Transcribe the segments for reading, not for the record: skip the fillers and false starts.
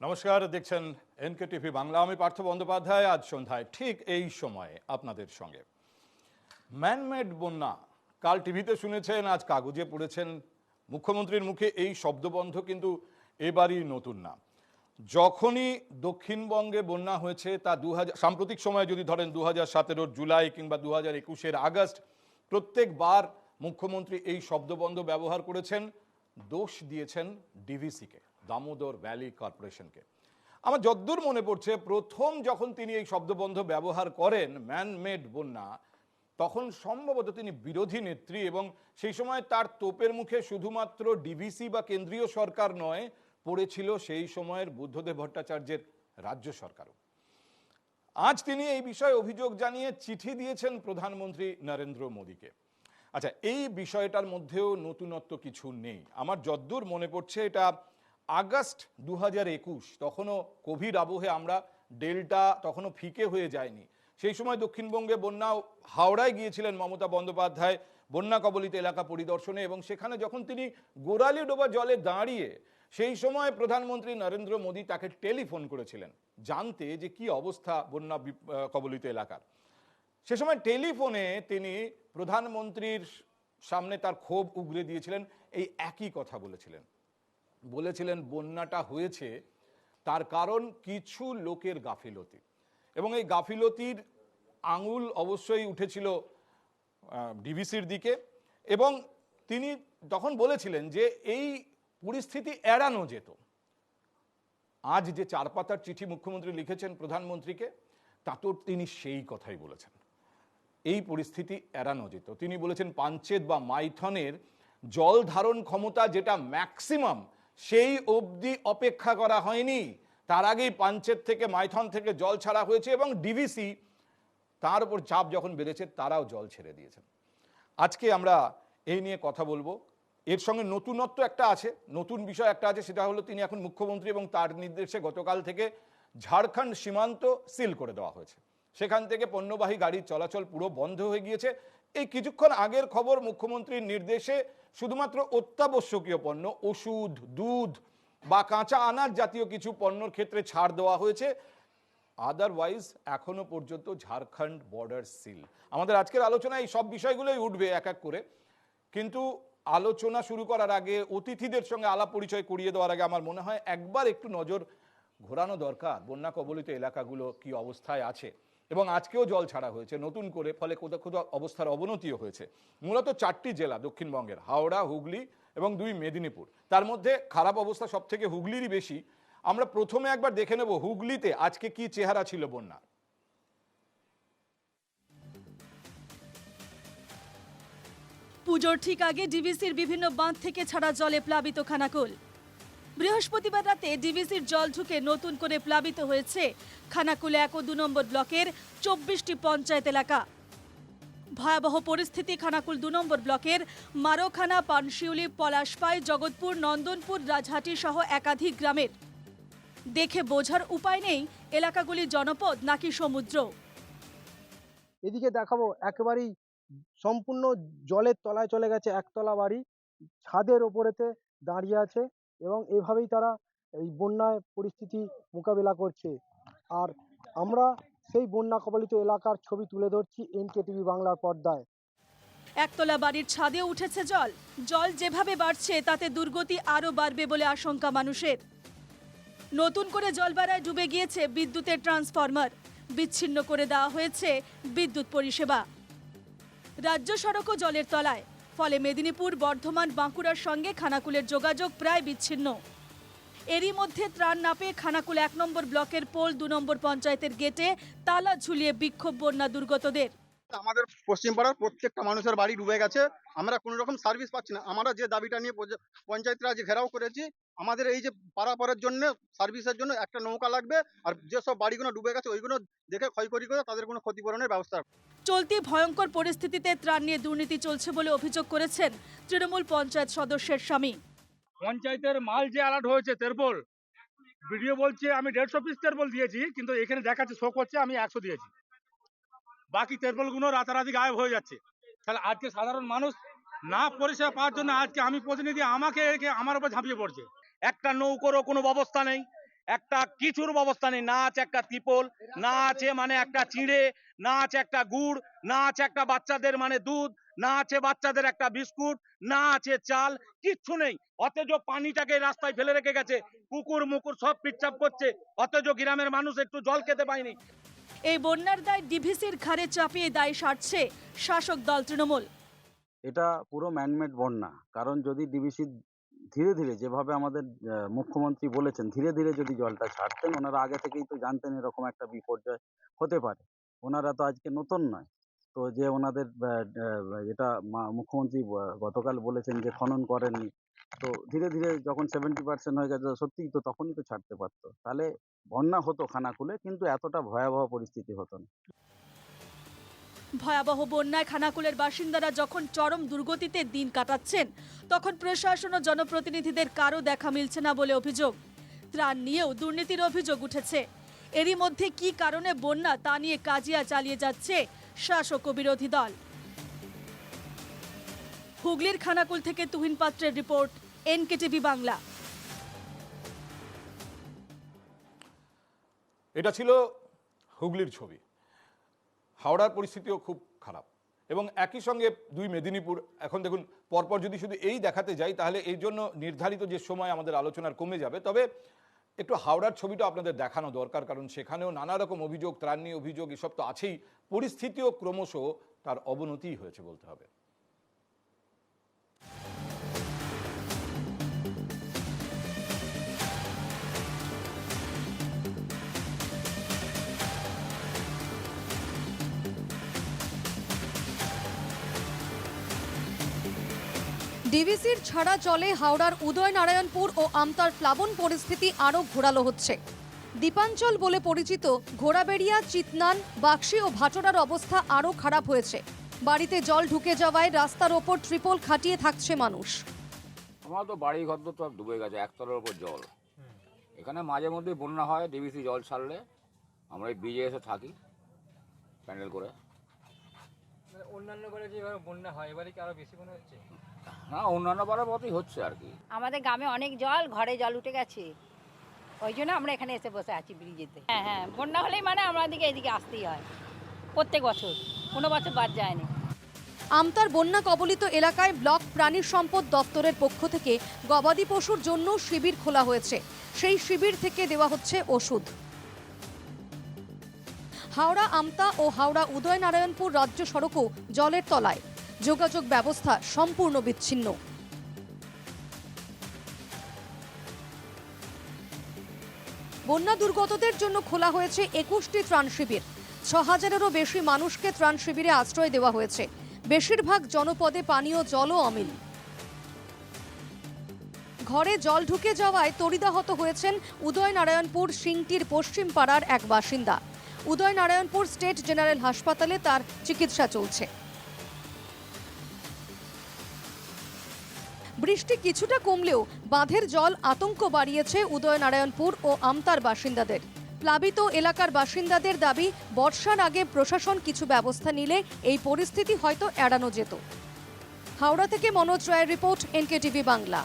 নমস্কার, দেখছেন NK TV Bangla. আমি পার্থ বন্দ্যোপাধ্যায়। আজ সন্ধ্যায় ঠিক এই সময়ে আপনাদের সঙ্গে ম্যানমেড বন্যা। কাল টিভিতে শুনেছেন, আজ কাগজে পড়েছেন। মুখ্যমন্ত্রীর মুখে এই শব্দবন্ধ কিন্তু এবারই নতুন না। যখনই দক্ষিণবঙ্গে বন্যা হয়েছে তা সাম্প্রতিক সময়ে যদি ধরেন 2017 জুলাই কিংবা 2021 আগস্ট, প্রত্যেকবার মুখ্যমন্ত্রী এই শব্দবন্ধ ব্যবহার করেছেন, দোষ দিয়েছেন ডিভিসিকে, দামোদর ভ্যালি কর্পোরেশনকে। আমার যদ্দূর মনে পড়ছে, প্রথম যখন তিনি এই শব্দবন্ধ ব্যবহার করেন ম্যানমেড বন্যা, তখন সম্ভবত তিনি বিরোধী নেত্রী, এবং সেই সময় তার তোপের মুখে শুধুমাত্র ডিভিসি বা কেন্দ্রীয় সরকার নয়, পড়েছিল সেই সময়ের বুদ্ধদেব ভট্টাচার্যের রাজ্য সরকারও। আজ তিনি এই বিষয়ে অভিযোগ জানিয়ে চিঠি দিয়েছেন প্রধানমন্ত্রী নরেন্দ্র মোদীকে। আচ্ছা, এই বিষয়টার মধ্যেও নতুনত্ব কিছু নেই। আমার যদ্দূর মনে পড়ছে, এটা আগস্ট 2021, তখনও কোভিড আবহে আমরা, ডেল্টা তখনও ফিকে হয়ে যায়নি। সেই সময় দক্ষিণবঙ্গে বন্যা, হাওড়ায় গিয়েছিলেন মমতা বন্দ্যোপাধ্যায় বন্যা কবলিত এলাকা পরিদর্শনে, এবং সেখানে যখন তিনি গোড়ালি ডোবা জলে দাঁড়িয়ে, সেই সময় প্রধানমন্ত্রী নরেন্দ্র মোদী তাকে টেলিফোন করেছিলেন জানতে যে কি অবস্থা বন্যা কবলিত এলাকার। সে সময় টেলিফোনে তিনি প্রধানমন্ত্রীর সামনে তার ক্ষোভ উগরে দিয়েছিলেন, এই একই কথা বলেছিলেন বন্যাটা হয়েছে তার কারণ কিছু লোকের গাফিলতি, এবং এই গাফিলতির আঙুল অবশ্যই উঠেছিল ডিভিসির দিকে। এবং তিনি তখন বলেছিলেন যে এই পরিস্থিতি এড়ানো যেত। আজ যে 4 পাতার চিঠি মুখ্যমন্ত্রী লিখেছেন প্রধানমন্ত্রীকে, তাতেও তিনি সেই কথাই বলেছেন, এই পরিস্থিতি এড়ানো যেত। তিনি বলেছেন পাঞ্চেত বা মাইথনের জল ধারণ ক্ষমতা যেটা ম্যাক্সিমাম, সেই অবধি অপেক্ষা করা হয়নি, তার আগেই পাঞ্চেত থেকে, মাইথন থেকে জল ছাড়া হয়েছে, এবং ডিভিসি তার উপর চাপ যখন বেড়েছে তারাও জল ছেড়ে দিয়েছেন। আজকে আমরা এই নিয়ে কথা বলবো। এর সঙ্গে নতুনত্ব একটা আছে, নতুন বিষয় একটা আছে, সেটা হলো তিনি এখন মুখ্যমন্ত্রী, এবং তার নির্দেশে গতকাল থেকে ঝাড়খণ্ড সীমান্ত সিল করে দেওয়া হয়েছে। সেখান থেকে পণ্যবাহী গাড়ির চলাচল পুরো বন্ধ হয়ে গিয়েছে। এই কিছুক্ষণ আগের খবর, মুখ্যমন্ত্রীর নির্দেশে শুধুমাত্র অত্যাবশ্যকীয় পণ্য, ওষুধ, দুধ বা কাঁচা আনাজ জাতীয় কিছু পণ্যর ক্ষেত্রে ছাড় দেওয়া হয়েছে। আদারওয়াইজ এখনো পর্যন্ত ঝাড়খণ্ড বর্ডার সিল। আমাদের আজকের আলোচনায় এই সব বিষয়গুলোই উঠবে এক এক করে, কিন্তু আলোচনা শুরু করার আগে, অতিথিদের সঙ্গে আলাপ পরিচয় করিয়ে দেওয়ার আগে আমার মনে হয় একবার একটু নজর ঘোরানো দরকার বন্যা কবলিত এলাকাগুলো কি অবস্থায় আছে। এবং আজকেও জল ছাড়া হয়েছে নতুন করে, ফলে কোথাও কোথাও অবস্থার অবনতিও হয়েছে। মূলত 4টি জেলা দক্ষিণবঙ্গের, হাওড়া, হুগলি এবং 2 মেদিনীপুর। তার মধ্যে খারাপ অবস্থা সব থেকে হুগলিরই বেশি। আমরা প্রথমে একবার দেখে নেব হুগলিতে আজকে কি চেহারা ছিল বন্যা। পুজোর ঠিক আগে ডিভিসির বিভিন্ন বাঁধ থেকে ছাড়া জলে প্লাবিত খানাকুল। বৃহস্পতিবার রাতে ডিভিসির জল ঢুকে নতুন করে প্লাবিত হয়েছে খানাকুল 1 ও 2 নম্বর ব্লকের 24টি পঞ্চায়েত এলাকা। ভয়াবহ পরিস্থিতি খানাকুল 2 নম্বর ব্লকের মারোখানা, পানশিউলি, পলাশপাই, জগৎপুর, নন্দনপুর, রাজহাটি সহ একাধিক গ্রামের। দেখে বোঝার উপায় নেই এলাকাগুলি জনপদ নাকি সমুদ্র। এদিকে দেখাবো একেবারেই সম্পূর্ণ জলের তলায় চলে গেছে, একতলা বাড়ি ছাদের ওপরেতে দাঁড়িয়ে আছে, এবং এভাবেই তারা এই বন্যায় পরিস্থিতি মোকাবিলা করছে। আর আমরা সেই বন্যা কবলিত এলাকার ছবি তুলে ধরছি এনকে টিভি বাংলার পর্দায়। একতলা বাড়ির ছাদে উঠেছে জল। জল যেভাবে বাড়ছে তাতে দুর্গতি আরও বাড়বে বলে আশঙ্কা মানুষের। নতুন করে জল বাড়ায় ডুবে গিয়েছে বিদ্যুতের ট্রান্সফরমার, বিচ্ছিন্ন করে দেওয়া হয়েছে বিদ্যুৎ পরিষেবা। রাজ্য সড়কও জলের তলায়, ফলে মেদিনীপুর, বর্ধমান, বাঁকুড়ার সঙ্গে খানাকুলের যোগাযোগ প্রায় বিচ্ছিন্ন। এরই মধ্যে ত্রাণ না পেয়ে খানাকুল 1 নম্বর ব্লকের পোল 2 নম্বর পঞ্চায়েতের গেটে তালা ঝুলিয়ে বিক্ষোভ বন্যা দুর্গতদের। আমাদের পশ্চিম পাড়ার প্রত্যেকটা মানুষের বাড়ি ডুবে গেছে, আমরা কোনো রকম সার্ভিস পাচ্ছি না। আমরা যে দাবিটা নিয়ে পঞ্চায়েতরা আজ ঘেরাও করেছি, আমাদের এই যে পারাপারের জন্য, সার্ভিসের জন্য একটা নৌকা লাগবে, আর যেসব বাড়িগুলো ডুবে গেছে ওইগুলো দেখে ক্ষয়ক্ষতি করে তাদের কোনো ক্ষতিপূরণের ব্যবস্থা। চলতি ভয়ঙ্কর পরিস্থিতিতে ত্রাণ নিয়ে দুর্নীতি চলছে বলে অভিযোগ করেছেন তৃণমূল পঞ্চায়েত সদস্যের স্বামী। পঞ্চায়েতের মাল যে অ্যালার্ট হয়েছে তেরপল, ভিডিও বলছে আমি 150 পিস তেরপল দিয়েছি, কিন্তু এখানে দেখাচ্ছে, শো করছে আমি 100 দিয়েছি। বাকি তেরপলগুলো রাতারাতি গায়েব হয়ে যাচ্ছে। তাহলে আজকে সাধারণ মানুষ না পরিষেবা পাওয়ার জন্য আজকে আমি প্রতিনিধি, আমাকে আমার উপর ঝাঁপিয়ে পড়ছে। একটা নৌকোরও কোনো ব্যবস্থা নেই, একটা কিছুর ব্যবস্থা নেই, না আছে একটা ত্রিপল, না আছে মানে একটা চিঁড়ে, না আছে একটা গুড়, না আছে একটা বাচ্চাদের মানে দুধ, না আছে বাচ্চাদের একটা বিস্কুট, না আছে চাল, কিচ্ছু নেই। অথচ পানিটাকে রাস্তায় ফেলে রেখে গেছে, কুকুর মুকুর সব পিচ্ছাপ করছে, অথচ গ্রামের মানুষ একটু জল খেতে পায়নি। এই বন্যার দায় ডিভিসির ঘাড়ে চাপিয়ে দায় সারছে শাসক দল তৃণমূল। এটা পুরো ম্যানমেড বন্যা। কারণ যদি ডিবিসি ধীরে ধীরে যেভাবে আমাদের মুখ্যমন্ত্রী বলেছেন ধীরে ধীরে যদি জলটা ছাড়তেন, ওনারা আগে থেকেই তো জানতেন এরকম একটা বিপর্যয় হতে পারে। ওনারা তো আজকে নতুন নয়। তো যে ওনাদের যেটা মুখ্যমন্ত্রী গতকাল বলেছেন যে খনন করেননি, তো ধীরে ধীরে যখন 70% হয়ে গেছে সত্যিই তো তখনই তো ছাড়তে পারতো। তাহলে বন্যা হতো খানাকুলে, কিন্তু এতটা ভয়াবহ পরিস্থিতি হতো না। ভয়াবহ বন্যায় খানাকুলের বাসিন্দারা যখন চরম দুর্গতিতে দিন কাটাচ্ছেন, তখন প্রশাসন ও জনপ্রতিনিধিদের কারো দেখা মিলছে না বলে অভিযোগ। ত্রাণ নিয়েও দুর্নীতির অভিযোগ উঠেছে। এরই মধ্যে কি কারণে বন্যা তা নিয়ে কাজিয়া চালিয়ে যাচ্ছে শাসক ও বিরোধী দল। হুগলির খানাকুল থেকে তুহিন পাত্রের রিপোর্ট, এনকেটিভি বাংলা। এটা ছিল হুগলির ছবি। হাওড়ার পরিস্থিতিও খুব খারাপ এবং একই সঙ্গে দুই মেদিনীপুর। এখন দেখুন, পরপর যদি শুধু এই দেখাতে যাই তাহলে এই জন্য নির্ধারিত যে সময় আমাদের আলোচনার কমে যাবে। তবে একটু হাওড়ার ছবিটা আপনাদের দেখানো দরকার, কারণ সেখানেও নানা রকম অভিযোগ, ত্রাণ নিয়ে অভিযোগ, এসব তো আছেই। পরিস্থিতিও ক্রমশ তার অবনতিই হয়েছে বলতে হবে। ডিভিসির ছাড়া জলে হাওড়ার উদয়নারায়ণপুর ও আমতার প্লাবন পরিস্থিতি আরও ঘোরালো হচ্ছে। দ্বীপাঞ্চল বলে পরিচিত ঘোড়াবেড়িয়া, চিতনান, বাক্সি ও ভাটোরার অবস্থা আরও খারাপ হয়েছে। বাড়িতে জল ঢুকে যাওয়ায় রাস্তার ওপর ট্রিপল খাটিয়ে থাকছে মানুষ। আমার তো বাড়ি ঘর তো সব ডুবে গেছে, একতলার উপর জল। এখানে মাঝে মধ্যে বন্যা হয়, ডিবিসি জল ছাড়লে আমরা এই ব্রিজে এসে থাকি প্যান্ডেল করে। অন্যান্য বারে যেভাবে বন্যা হয় এবারে কি আরো বেশি মনে হচ্ছে? হ্যাঁ, অন্যান্য বারের মতোই হচ্ছে আর কি। আমাদের গ্রামে অনেক জল, ঘরে জল উঠে গেছে, ওই জন্য আমরা এখানে এসে বসে আছি ব্রিজেতে। হ্যাঁ হ্যাঁ, বন্যা হলেই মানে আমাদের এদিকে আসতেই হয় প্রত্যেক বছর, কোনো বছর বাদ যায়নি। আমতার বন্যা কবলিত এলাকায় ব্লক প্রাণী সম্পদ দপ্তরের পক্ষ থেকে গবাদি পশুর জন্য শিবির খোলা হয়েছে। সেই শিবির থেকে দেওয়া হচ্ছে ওষুধ। হাওড়া আমতা ও হাওড়া উদয়নারায়ণপুর রাজ্য সড়কও জলের তলায়, যোগাযোগ ব্যবস্থা সম্পূর্ণ বিচ্ছিন্ন। বন্যা দুর্গতদের জন্য খোলা হয়েছে 21টি ত্রাণ শিবির। 6000-এরও বেশি মানুষকে ত্রাণ শিবিরে আশ্রয় দেওয়া হয়েছে। বেশিরভাগ জনপদে পানীয় জলও অমিল। ঘরে জল ঢুকে যাওয়ায় তড়িদাহত হয়েছেন উদয়নারায়ণপুর সিংটির পশ্চিম পাড়ার এক বাসিন্দা। উদয়নারায়ণপুর স্টেট জেনারেল হাসপাতালে তার চিকিৎসা চলছে। বৃষ্টি কিছুটা কমলেও বাঁধের জল আতঙ্ক বাড়িয়েছে উদয়নারায়ণপুর ও আমতার বাসিন্দাদের। প্লাবিত এলাকার বাসিন্দাদের দাবি, বর্ষার আগে প্রশাসন কিছু ব্যবস্থা নিলে এই পরিস্থিতি হয়তো এড়ানো যেত। হাওড়া থেকে মনোজ রায়ের রিপোর্ট, এনকেটিভি বাংলা।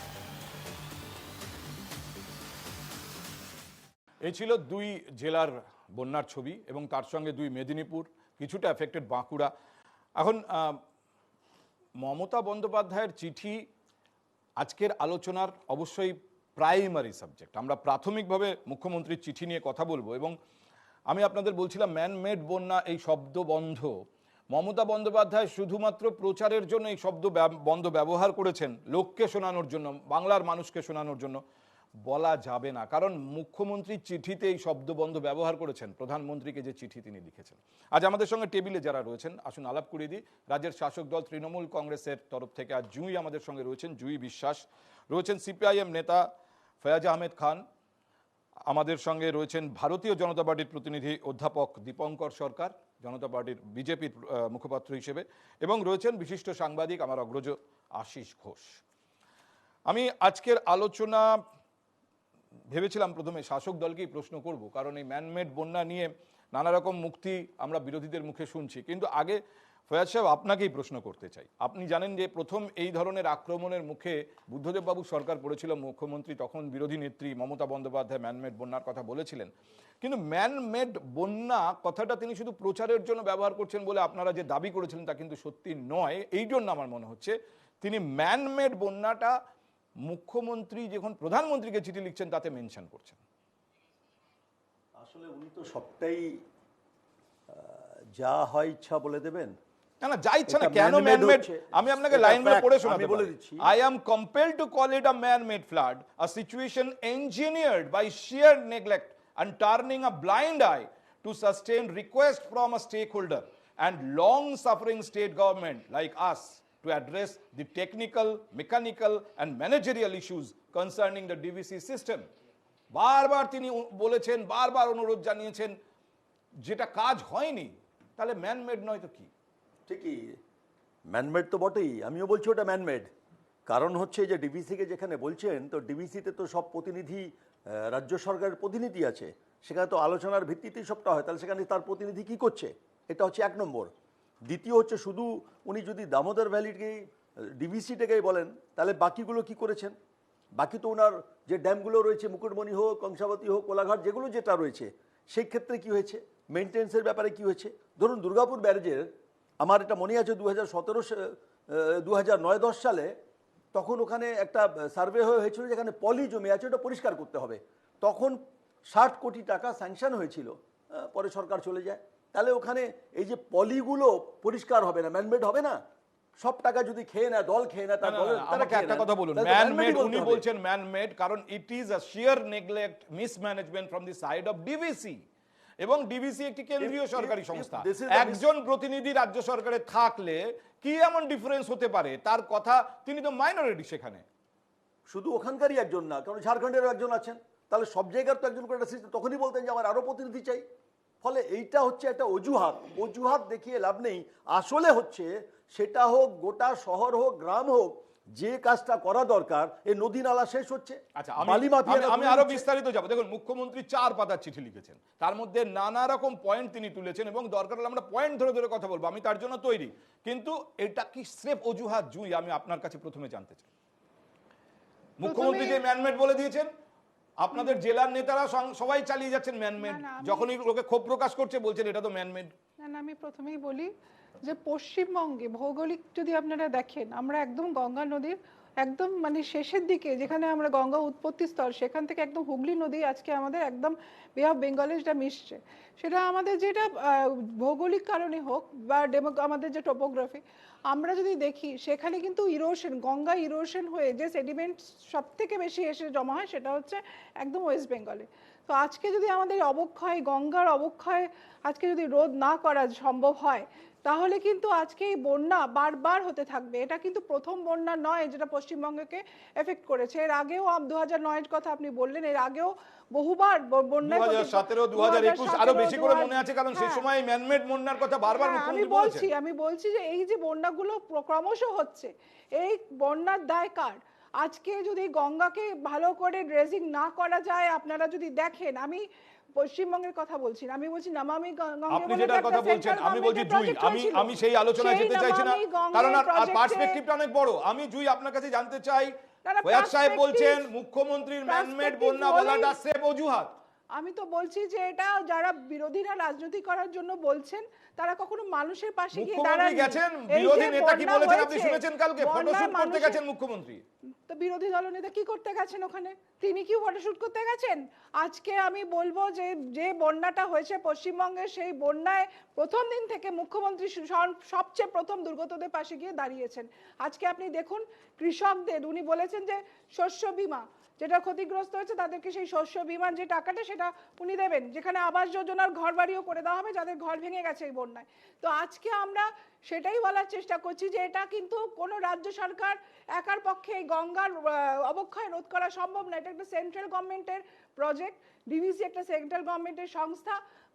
এই ছিল দুই জেলার বন্যার ছবি এবং তার সঙ্গে দুই মেদিনীপুর, কিছুটা এফেক্টেড বাঁকুড়া। এখন মমতা বন্দ্যোপাধ্যায়ের চিঠি আজকের আলোচনার অবশ্যই প্রাইমারি সাবজেক্ট। আমরা প্রাথমিকভাবে মুখ্যমন্ত্রীর চিঠি নিয়ে কথা বলবো এবং আমি আপনাদের বলছিলাম ম্যানমেড বন্যা এই শব্দ বন্ধ, মমতা বন্দ্যোপাধ্যায় শুধুমাত্র প্রচারের জন্য এই শব্দ বন্ধ ব্যবহার করেছেন, লোককে শোনানোর জন্য, বাংলার মানুষকে শোনানোর জন্য বলা যাবে না। কারণ মুখ্যমন্ত্রীর চিঠিতে এই শব্দ বন্ধ ব্যবহার করেছেন প্রধানমন্ত্রীকে যে চিঠি তিনি লিখেছেন। আজ আমাদের সঙ্গে টেবিলে যারা রয়েছেন আসুন আলাপ করিয়ে দিই। রাজ্যের শাসক দল তৃণমূল কংগ্রেসের তরফ থেকে আজ জুঁই আমাদের সঙ্গে রয়েছেন, জুঁই বিশ্বাস রয়েছেন, সিপিআইএম নেতা ফয়াজ আহমেদ খান, আমাদের সঙ্গে রয়েছেন ভারতীয় জনতা পার্টির প্রতিনিধি অধ্যাপক দীপঙ্কর সরকার, জনতা পার্টির বিজেপির মুখপাত্র হিসেবে, এবং রয়েছেন বিশিষ্ট সাংবাদিক আমার অগ্রজ আশিস ঘোষ। আমি আজকের আলোচনা ভেবেছিলাম প্রথমে শাসক দলকেই প্রশ্ন করব, কারণ এই ম্যানমেড বন্যা নিয়ে নানা রকম মুক্তি আমরা বিরোধীদের মুখে শুনছি, কিন্তু আগে ফয়াজ সাহেব, আপনাকেই প্রশ্ন করতে চাই। আপনি জানেন যে প্রথম এই ধরনের আক্রমণের মুখে বুদ্ধদেববাবু সরকার পড়েছিল, মুখ্যমন্ত্রী তখন বিরোধী নেত্রী মমতা বন্দ্যোপাধ্যায় ম্যানমেড বন্যার কথা বলেছিলেন, কিন্তু ম্যানমেড বন্যা কথাটা তিনি শুধু প্রচারের জন্য ব্যবহার করছেন বলে আপনারা যে দাবি করেছিলেন তা কিন্তু সত্যি নয়। এই জন্য আমার মনে হচ্ছে তিনি ম্যানমেড বন্যাটা মুখ্যমন্ত্রী যখন প্রধানমন্ত্রীকে চিঠি লিখছেন তাতে মেনশন করছেন। আসলে উনি তো সবটাই যা হয় ইচ্ছা বলে দেবেন। না না, যা ইচ্ছা না, এটা কেন man-made ম্যানমেড? হচ্ছে। আমি আপনাকে এটা লাইনগুলো fact, পড়ে আমি শোনাতে বলে পারি। দিচ্ছি। I am compelled to call it a man-made flood, a situation engineered by sheer neglect and turning a blind eye to sustain request from a stakeholder and long-suffering state government like us to address the technical, mechanical and managerial issues concerning the DVC system. বারবার তিনি বলেছেন, বারবার অনুরোধ জানিয়েছেন, যেটা কাজ হয়নি তাহলে ম্যানমেড নয় তো কি? ঠিকই, ম্যানমেড তো বটেই, আমিও বলছি ওটা ম্যানমেড। কারণ হচ্ছে যে ডিভিসিকে যেখানে বলছেন, তো ডিভিসিতে তো সব প্রতিনিধি, রাজ্য সরকারের প্রতিনিধি আছে, সেখানে তো আলোচনার ভিত্তিতেই সবটা হয়, তাহলে সেখানে তার প্রতিনিধি কি করছে, এটা হচ্ছে 1 নম্বর। দ্বিতীয় হচ্ছে শুধু উনি যদি দামোদর ভ্যালিকেই ডিভিসিটাকেই বলেন, তাহলে বাকিগুলো কি করেছেন? বাকি তো ওনার যে ড্যামগুলো রয়েছে, মুকুটমণি হোক, কংসাবতী হোক, কোলাঘাট, যেগুলো যেটা রয়েছে, সেই ক্ষেত্রে কি হয়েছে, মেনটেন্সের ব্যাপারে কি হয়েছে? ধরুন দুর্গাপুর ব্যারেজের, আমার এটা মনে আছে 2009-10 সালে তখন ওখানে একটা সার্ভে হয়েছিল যেখানে পলি জমে আছে, ওটা পরিষ্কার করতে হবে। তখন 60 কোটি টাকা স্যাংশন হয়েছিল, পরে সরকার চলে যায়। তাহলে ওখানে এই যে পলিগুলো পরিষ্কার হবে না, ম্যানমেড হবে না? সব টাকা যদি খেয়ে নেয়, দল খেয়ে নেয়, আমাকে একটা কথা বলুন, ম্যানমেড উনি বলছেন ম্যানমেড কারণ it is a shear neglect, mismanagement from the side of DVC, এবং ডিভিসি একটি কেন্দ্রীয় সরকারি সংস্থা। একজন প্রতিনিধি রাজ্য সরকারে থাকলে কি এমন ডিফারেন্স হতে পারে তার কথা, তিনি তো মাইনরিটি সেখানে। শুধু ওখানকারই একজন না, কারণ ঝাড়খণ্ডেরও একজন আছেন, তাহলে সব জায়গার তো একজন করে একটা সিস্টেম, তখনই বলতেন যে আমার আরো প্রতিনিধি চাই। ফলে এইটা হচ্ছে একটা অজুহাত দেখিয়ে লাভ নেই। আসলে হচ্ছে সেটা হোক গোটা শহর হোক গ্রাম হোক, যে কাজটা করা দরকার, এই নদী নালা শেষ হচ্ছে। আচ্ছা, আমি আরো বিস্তারিত যাব। দেখুন, মুখ্যমন্ত্রী 4 পাতার চিঠি লিখেছেন, তার মধ্যে নানা রকম পয়েন্ট তিনি তুলেছেন, এবং দরকার হলে আমরা পয়েন্ট ধরে ধরে কথা বলবো, আমি তার জন্য তৈরি। কিন্তু এটা কি স্রেফ অজুহাত জুই? আমি আপনার কাছে প্রথমে জানতে চাই, মুখ্যমন্ত্রী যে ম্যানমেড বলে দিয়েছেন, আপনাদের জেলার নেতারা সবাই চালিয়ে যাচ্ছেন ম্যানমেড, যখনই লোকে ক্ষোভ প্রকাশ করছে বলছেন এটা তো ম্যানমেড। না, আমি প্রথমেই বলি যে পশ্চিমবঙ্গে ভৌগোলিক যদি আপনারা দেখেন, আমরা একদম গঙ্গা নদীর একদম মানে শেষের দিকে, যেখানে আমরা গঙ্গা উৎপত্তি স্থল, সেখান থেকে একদম হুগলি নদী আজকে আমাদের একদম বে অফ বেঙ্গলে যেটা মিশছে, সেটা আমাদের যেটা ভৌগোলিক কারণে হোক বা আমাদের যে টোপোগ্রাফি, আমরা যদি দেখি সেখানে কিন্তু ইরোশন, গঙ্গা ইরোশন হয়ে যে সেডিমেন্ট সব থেকে বেশি এসে জমা হয় সেটা হচ্ছে একদম ওয়েস্ট বেঙ্গলে। তো আজকে যদি আমাদের অবক্ষয়, গঙ্গার অবক্ষয় আজকে যদি রোধ না করা সম্ভব হয়, তাহলে কিন্তু আজকে এই বন্যা বারবার হতে থাকবে। এটা কিন্তু প্রথম বন্যা নয় যেটা পশ্চিমবঙ্গকে এফেক্ট করেছে। এর আগেও 2009-এর কথা আপনি বললেন, এর আগেও বহুবার বন্যা, 2017, 2021 আরো বেশি করে মনে আছে, কারণ সেই সময় ম্যানমেড বন্যার কথা বারবার মুখ্যমন্ত্রী বলেছেন। আমি বলছি যে এই যে বন্যাগুলো ক্রমশ হচ্ছে, এই বন্যার দায় কার? আজকে যদি গঙ্গাকে ভালো করে ড্রেজিং না করা যায়, আপনারা যদি দেখেন, আমি পশ্চিমবঙ্গের কথা বলছি না, আমি বলছি নমামি গঙ্গে, আপনি যেটার কথা বলছেন, আমি বলছি জুই, আমি সেই আলোচনায় যেতে চাইছি না, কারণ আর পার্সপেক্টিভটা অনেক বড়। আমি জুই আপনার কাছে জানতে চাই, ফয়াদ সাহেব বলছেন মুখ্যমন্ত্রীর ম্যানমেড বন্যা বলাটা সেফ অজুহাত। আমি তো বলছি যে এটা যারা বিরোধীরা রাজনীতি করার জন্য বলছেন, তারা কখনো মানুষের পাশে গিয়ে দাঁড়াননি। গেছেন বিরোধী নেতা কি বলেছেন আপনি শুনেছেন? কালকে ফটোশুট করতে গেছেন মুখ্যমন্ত্রী, তো বিরোধী দলনেতা কি করতে গেছেন ওখানে? তিনি কি ফটোশুট করতে গেছেন? আজকে আমি বলবো যে যে বন্যাটা হয়েছে পশ্চিমবঙ্গে, সেই বন্যায় প্রথম দিন থেকে মুখ্যমন্ত্রী সবচেয়ে প্রথম দুর্গতদের পাশে গিয়ে দাঁড়িয়েছেন। আজকে আপনি দেখুন কৃষকদের, উনি বলেছেন যে শস্য বীমা যেটা ক্ষতিগ্রস্ত হয়েছে তাদেরকে সেই শস্য বীমার যে টাকাটা সেটা উনি দেবেন, যেখানে আবাস যোজনার ঘর বাড়িও করে দেওয়া হবে যাদের ঘর ভেঙে গেছে এই বন্যায়। তো আজকে আমরা সেটাই বলার চেষ্টা করছি যে এটা কিন্তু কোনো রাজ্য সরকার একার পক্ষে এই গঙ্গার অবক্ষয় রোধ করা সম্ভব না। এটা একটা সেন্ট্রাল গভর্নমেন্টের প্রজেক্ট, ডিভিসি একটা সেন্ট্রাল গভর্নমেন্টের সংস্থা।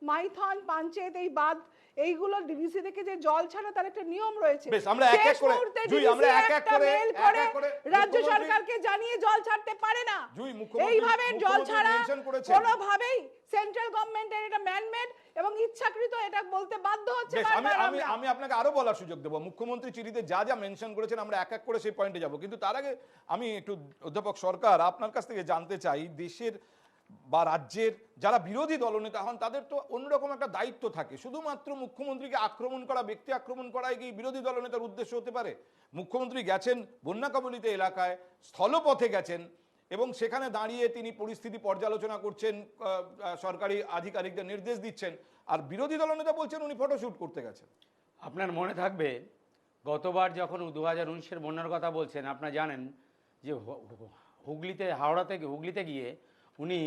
মাইথন, পাঞ্চেত, এই বাঁধ এইগুলো ডিভিসি থেকে যে জল ছাড়া তার একটা নিয়ম রয়েছে। বেশ, আমরা এক এক শেষ করে মুহূর্তে জুই, আমরা DVC এক এক একটা করে মেল এক করে এক করে রাজ্য মুখ্যমন্ত্রী- সরকারকে জানিয়ে জল ছাড়তে পারে না। জুই, মুখ্যমন্ত্রী- এইভাবে জল মুখ্যমন্ত্রী ছাড়া mention করেছেন। কোনোভাবেই সেন্ট্রাল গভর্নমেন্টের এটা ম্যানমেড এবং ইচ্ছাকৃত, এটা বলতে বাধ্য হচ্ছে বেশ, আমি বারবার আমি আমরা। আমি আপনাকে আরো বলার সুযোগ দেবো। মুখ্যমন্ত্রী চিঠিতে যা যা মেনশন করেছেন আমরা এক এক করে সেই পয়েন্টে যাব, কিন্তু তার আগে আমি একটু অধ্যাপক সরকার আপনার কাছ থেকে জানতে চাই, দেশের বা রাজ্যের যারা বিরোধী দলনেতা হন তাদের তো অন্যরকম একটা দায়িত্ব থাকে। শুধুমাত্র মুখ্যমন্ত্রীকে আক্রমণ করা, ব্যক্তি আক্রমণ করাই কি বিরোধী দলনেতার উদ্দেশ্য হতে পারে? মুখ্যমন্ত্রী গেছেন বন্যা কবলিত এলাকায়, স্থলপথে গেছেন এবং সেখানে দাঁড়িয়ে তিনি পরিস্থিতি পর্যালোচনা করছেন, সরকারি আধিকারিকদের নির্দেশ দিচ্ছেন, আর বিরোধী দলনেতা বলছেন উনি ফটোশুট করতে গেছেন। আপনার মনে থাকবে গতবার যখন 2019-এর বন্যার কথা বলছেন, আপনারা জানেন যে হুগলিতে, হাওড়া থেকে হুগলিতে গিয়ে উনি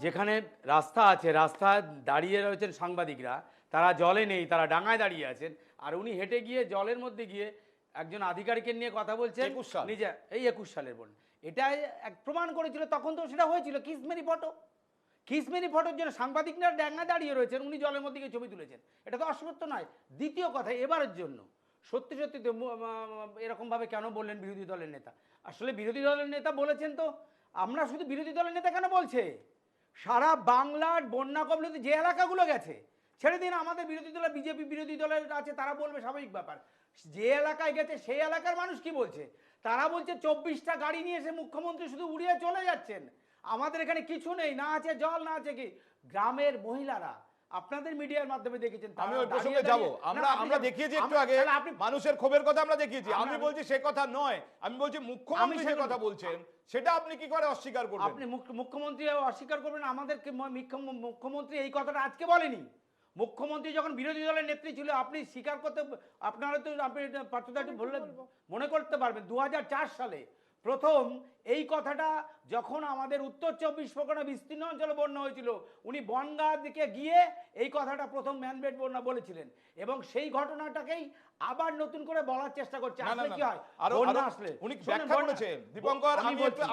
যেখানে রাস্তা আছে, রাস্তা দাঁড়িয়ে রয়েছেন সাংবাদিকরা, তারা জলে নেই, তারা ডাঙায় দাঁড়িয়ে আছেন, আর উনি হেঁটে গিয়ে জলের মধ্যে গিয়ে একজন আধিকারিকের নিয়ে কথা বলছেন। 21 সাল। নিজে এই 21 সালের বন্যা এটাই এক প্রমাণ করেছিল, তখন তো সেটা হয়েছিল কিসমেরি ফটো। কিসমেরি ফটোর জন্য সাংবাদিকরা ডাঙায় দাঁড়িয়ে রয়েছেন, উনি জলের মধ্যে গিয়ে ছবি তুলেছেন, এটা তো অসত্য নয়। দ্বিতীয় কথা, এবারের জন্য সত্যি সত্যি তো এরকমভাবে কেন বললেন বিরোধী দলের নেতা? আসলে বিরোধী দলের নেতা বলেছেন তো, আমরা শুধু বিরোধী দলের নেতা কেন বলছে, সারা বাংলার বন্যা কবলিত যে এলাকাগুলো গেছে, ছেড়ে দিন আমাদের বিরোধী দলের, বিজেপি বিরোধী দলের আছে, তারা বলবে স্বাভাবিক ব্যাপার, যে এলাকায় গেছে সেই এলাকার মানুষ কি বলছে? তারা বলছে 24টা গাড়ি নিয়ে এসে মুখ্যমন্ত্রী শুধু উড়িয়ে চলে যাচ্ছেন, আমাদের এখানে কিছু নেই, না আছে জল, না আছে কি। গ্রামের মহিলারা আপনাদের মিডিয়ার মাধ্যমে দেখেছেন, আমি ওই প্রসঙ্গে যাব। আমরা দেখিয়েছি একটু আগে মানুষের ক্ষোভের কথা আমরা দেখিয়েছি। আমি বলছি সে কথা নয়, আমি বলছি মুখ্যমন্ত্রী যে কথা বলছেন সেটা আপনি কি করে অস্বীকার করবেন? আপনি মুখ্যমন্ত্রী অস্বীকার করবেন? আমাদেরকে মুখ্যমন্ত্রী এই কথাটা আজকে বলেনি। মুখ্যমন্ত্রী যখন বিরোধী দলের নেত্রী ছিল, আপনি স্বীকার করতে, আপনারা তো আপনি পার্থদাটি বললে মনে করতে পারবেন 2004 সালে প্রথম এই কথাটা যখন আমাদের উত্তর 24 পরগনা বিস্তীর্ণ অঞ্চলে বন্যা হয়েছিল, উনি বনগাঁ দিকে গিয়ে এই কথাটা প্রথম ম্যানমেড বন্যা বলেছিলেন, এবং সেই ঘটনাটাকেই আবার নতুন করে বলার চেষ্টা করছে। আসলে কি হয়, বন্যা আসলে উনি ব্যাখ্যা করেছেন দীপঙ্কর,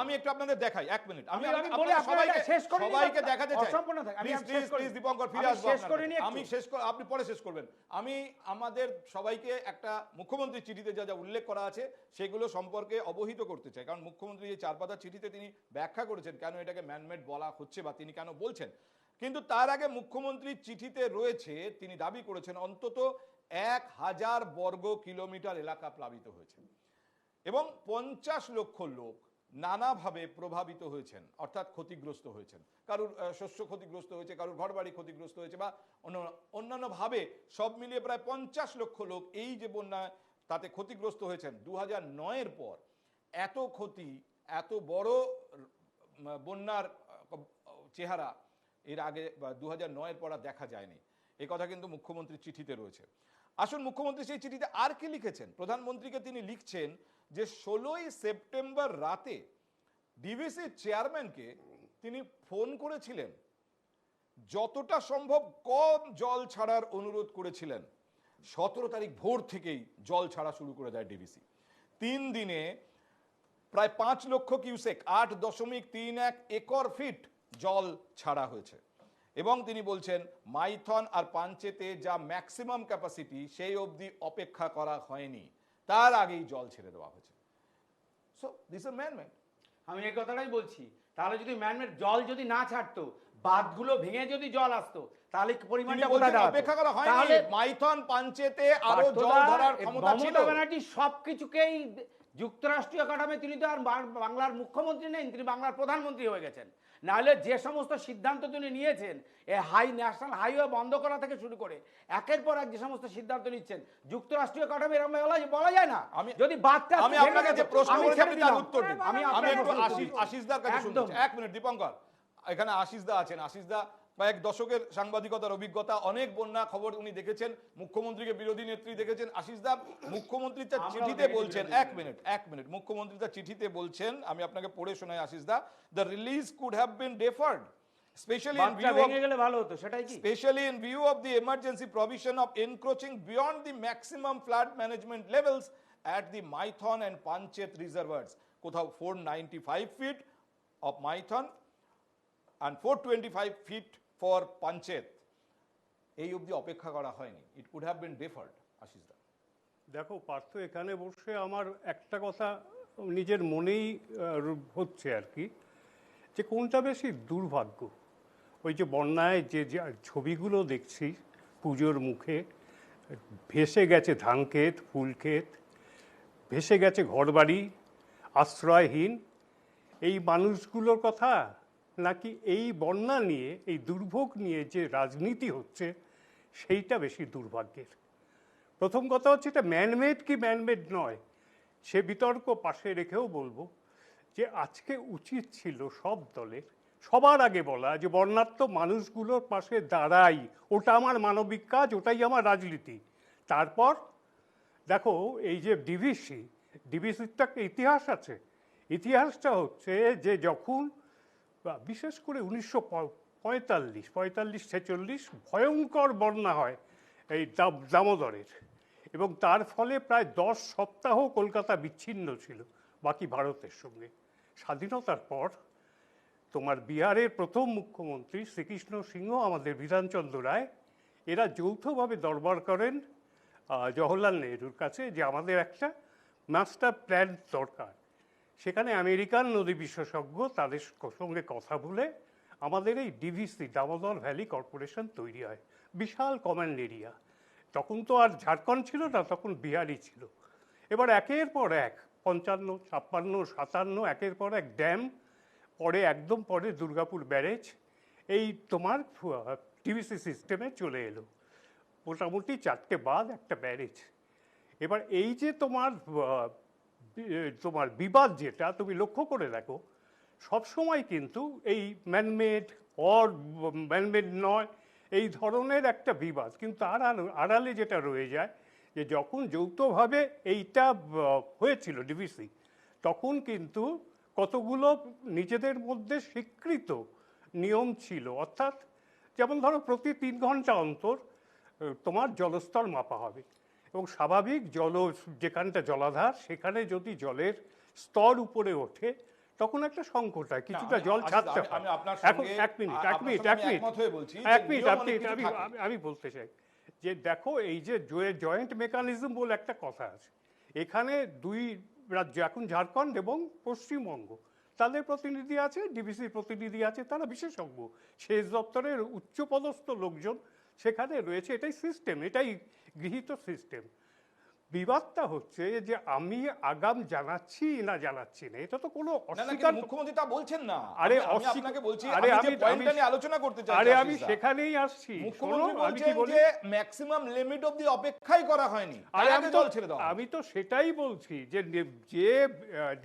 আমি একটু আপনাদের দেখাই, এক মিনিট আমি বলে সবাইকে শেষ করে সবাইকে দেখাতে চাই। অসম্পূর্ণ থাকে, আমি প্লিজ দীপঙ্কর ফিরে আসবো, শেষ করে নিয়ে আমি শেষ করে, আপনি পরে শেষ করবেন। আমি আমাদের সবাইকে একটা মুখ্যমন্ত্রীর চিঠিতে যা যা উল্লেখ করা আছে সেগুলো সম্পর্কে অবহিত করতে চাই, কারণ মুখ্যমন্ত্রী এই 4 পাতার চিঠিতে তিনি ব্যাখ্যা করেছেন কেন এটাকে ম্যানমেড বলা হচ্ছে বা তিনি কেন বলছেন। কিন্তু তার আগে মুখ্যমন্ত্রীর চিঠিতে রয়েছে, তিনি দাবি করেছেন অন্তত 1000 বর্গ কিলোমিটার এলাকা প্লাবিত হয়েছে এবং 50 লক্ষ লোক নানাভাবে প্রভাবিত হয়েছেন, অর্থাৎ ক্ষতিগ্রস্ত হয়েছেন। কারুর শস্য ক্ষতিগ্রস্ত হয়েছে, কারুর ঘরবাড়ি ক্ষতিগ্রস্ত হয়েছে, বা অন্যান্যভাবে সব মিলিয়ে প্রায় 50 লক্ষ লোক এই যে বন্যা তাতে ক্ষতিগ্রস্ত হয়েছেন। 2009-এর পর এত ক্ষতি, এত বড় বন্যার চেহারা এর আগে 2009-এর পর আর দেখা যায়নি। এই কথা কিন্তু মুখ্যমন্ত্রীর চিঠিতে রয়েছে। আসুন মুখ্যমন্ত্রী সেই চিঠিতে আর কি লিখেছেন। প্রধানমন্ত্রীকে তিনি লিখছেন যে 16ই সেপ্টেম্বর রাতে ডিভিসির চেয়ারম্যানকে তিনি ফোন করেছিলেন, যতটা সম্ভব কম জল ছাড়ার অনুরোধ করেছিলেন। 17 তারিখ ভোর থেকেই জল ছাড়া শুরু করে দেয় ডিভিসি। 3 দিনে প্রায় 5 লক্ষ কিউসেক 8.31 একর ফিট জল ছাড়া হয়েছে এবং তিনি বলছেন মাইথন আর পাঞ্চেতে যা ম্যাক্সিমাম ক্যাপাসিটি সেই অবধি অপেক্ষা করা হয়নি, তার আগেই জল ছেড়ে দেওয়া হয়েছে। So this is man-made. আমি এই কথাটাই বলছি, তাহলে যদি ম্যানমেড জল যদি না ছাড়তো, বাঁধগুলো ভেঙে যদি জল আসতো, তাহলে পরিমাণটা কোথায় দাঁড়াতো? অপেক্ষা করা হয়নি, তাহলে মাইথন পাঞ্চেতে আরো জল ধরার ক্ষমতা ছিল। মমতা ব্যানার্জি সবকিছুকেই যুক্তরাষ্ট্রীয় কাঠামে, তিনি তো আর বাংলার মুখ্যমন্ত্রী নেই, তিনি বাংলার প্রধানমন্ত্রী হয়ে গেছেন। নাহলে যে সমস্ত সিদ্ধান্ত তিনি নিয়েছেন, ন্যাশনাল হাইওয়ে বন্ধ করা থেকে শুরু করে একের পর এক যে সমস্ত সিদ্ধান্ত নিচ্ছেন, যুক্তরাষ্ট্রীয় কাঠামো এরকম বলা যায় না। যদি বাদটা আমি আপনাকে যে প্রশ্ন করেছি আপনি তার উত্তর দিন। আমি একটু আশিসদার কাছে শুনতে চাই। 1 মিনিট দীপঙ্কর, এখানে আশিসদা আছেন। আশিসদা কয়েক দশকের সাংবাদিকতার অভিজ্ঞতা, অনেক বন্যা খবর উনি দেখেছেন, মুখ্যমন্ত্রীকে বিরোধী নেত্রী দেখেছেন। আশিসদা, মুখ্যমন্ত্রী তার চিঠিতে বলছেন, এক মিনিট, মুখ্যমন্ত্রী তার চিঠিতে বলছেন, আমি আপনাকে পড়ে শোনাই আশিসদা, the release could have been deferred especially in view of the emergency provision of encroaching beyond the maximum flood management levels at the Maithon and Panchet reservoirs. কোথাও 495 feet of Maithon and 425 feet for Panchet. এই অবধি অপেক্ষা করা হয়নি? It could have been deferred. Ashis দা, দেখো পার্থ, এখানে বসে আমার একটা কথা নিজের মনেই হচ্ছে আর কি, যে কোনটা বেশি দুর্ভাগ্য। ওই যে বন্যায় যে ছবিগুলো দেখছি পুজোর মুখে, ভেসে গেছে ধান ক্ষেত, ফুল ক্ষেত, ভেসে গেছে ঘরবাড়ি, আশ্রয়হীন এই মানুষগুলোর কথা, নাকি এই বন্যা নিয়ে, এই দুর্ভোগ নিয়ে যে রাজনীতি হচ্ছে সেইটা বেশি দুর্ভাগ্যের। প্রথম কথা হচ্ছে এটা ম্যানমেড কি ম্যানমেড নয় সে বিতর্ক পাশে রেখেও বলবো যে আজকে উচিত ছিল সব দলের সবার আগে বলা যে বন্যার্ত মানুষগুলোর পাশে দাঁড়াই, ওটা আমার মানবিক কাজ, ওটাই আমার রাজনীতি। তারপর দেখো এই যে ডিভিসির তো একটা ইতিহাস আছে। ইতিহাসটা হচ্ছে যে যখন বিশেষ করে 1945-46 ভয়ঙ্কর বন্যা হয় এই দামোদরের, এবং তার ফলে প্রায় 10 সপ্তাহ কলকাতা বিচ্ছিন্ন ছিল বাকি ভারতের সঙ্গে। স্বাধীনতার পর তোমার বিহারের প্রথম মুখ্যমন্ত্রী শ্রীকৃষ্ণ সিংহ, আমাদের বিধানচন্দ্র রায়, এরা যৌথভাবে দরবার করেন জওহরলাল নেহরুর কাছে যে আমাদের একটা মাস্টার প্ল্যান দরকার। সেখানে আমেরিকান নদী বিশেষজ্ঞ তাদের সঙ্গে কথা বলে আমাদের এই ডিভিসি, দামোদর ভ্যালি কর্পোরেশন তৈরি হয়। বিশাল কমান্ড এরিয়া। তখন তো আর ঝাড়খণ্ড ছিল না, তখন বিহারই ছিল। এবার একের পর এক 55, 56, 57 একের পর এক ড্যাম, পরে একদম পরে দুর্গাপুর ব্যারেজ, এই তোমার ডিভিসি সিস্টেমে চলে এলো। মোটামুটি 4টে বাঁধ, একটা ব্যারেজ। এবার এই যে তোমার বিবাদ, যেটা তুমি লক্ষ্য করে দেখো সবসময় কিন্তু এই ম্যানমেড অর ম্যানমেড নয় এই ধরনের একটা বিবাদ, কিন্তু তার আড়ালে যেটা রয়ে যায় যে যখন যৌথভাবে এইটা হয়েছিল ডিভিসি, তখন কিন্তু কতগুলো নিজেদের মধ্যে স্বীকৃত নিয়ম ছিল। অর্থাৎ যেমন ধরো প্রতি 3 ঘন্টা অন্তর তোমার জলস্তর মাপা হবে, এবং স্বাভাবিক যেখানটা জলাধার সেখানে যদি জলের স্তর উপরে ওঠে তখন একটা সংকট হয়, কিছুটা জল ছাড়তে হয়। এখন এক মিনিট আমি বলতে চাই যে দেখো এই যে জয়েন্ট মেকানিজম বলে একটা কথা আছে, এখানে 2 রাজ্য, এখন ঝাড়খণ্ড এবং পশ্চিমবঙ্গ, তাদের প্রতিনিধি আছে, ডিভিসির প্রতিনিধি আছে, তারা বিশেষজ্ঞ, সেচ দপ্তরের উচ্চপদস্থ লোকজন সেখানে রয়েছে। এটাই সিস্টেম, এটাই গৃহীত সিস্টেম। বিবাদটা হচ্ছে যে আমি আগাম জানাচ্ছি না জানাচ্ছি না, এটা তো কোনো অস্বীকার, মুখ্যমন্ত্রী তা বলছেন না। আরে আমি আপনাকে বলছি, আমি যে পয়েন্টটা নিয়ে আলোচনা করতে চাই, আরে আমি সেখানেই আসছি। মুখ্যমন্ত্রী বলছেন যে ম্যাক্সিমাম লিমিট অবধি অপেক্ষাই করা হয়নি, আরে আমি তো সেটাই বলছি যে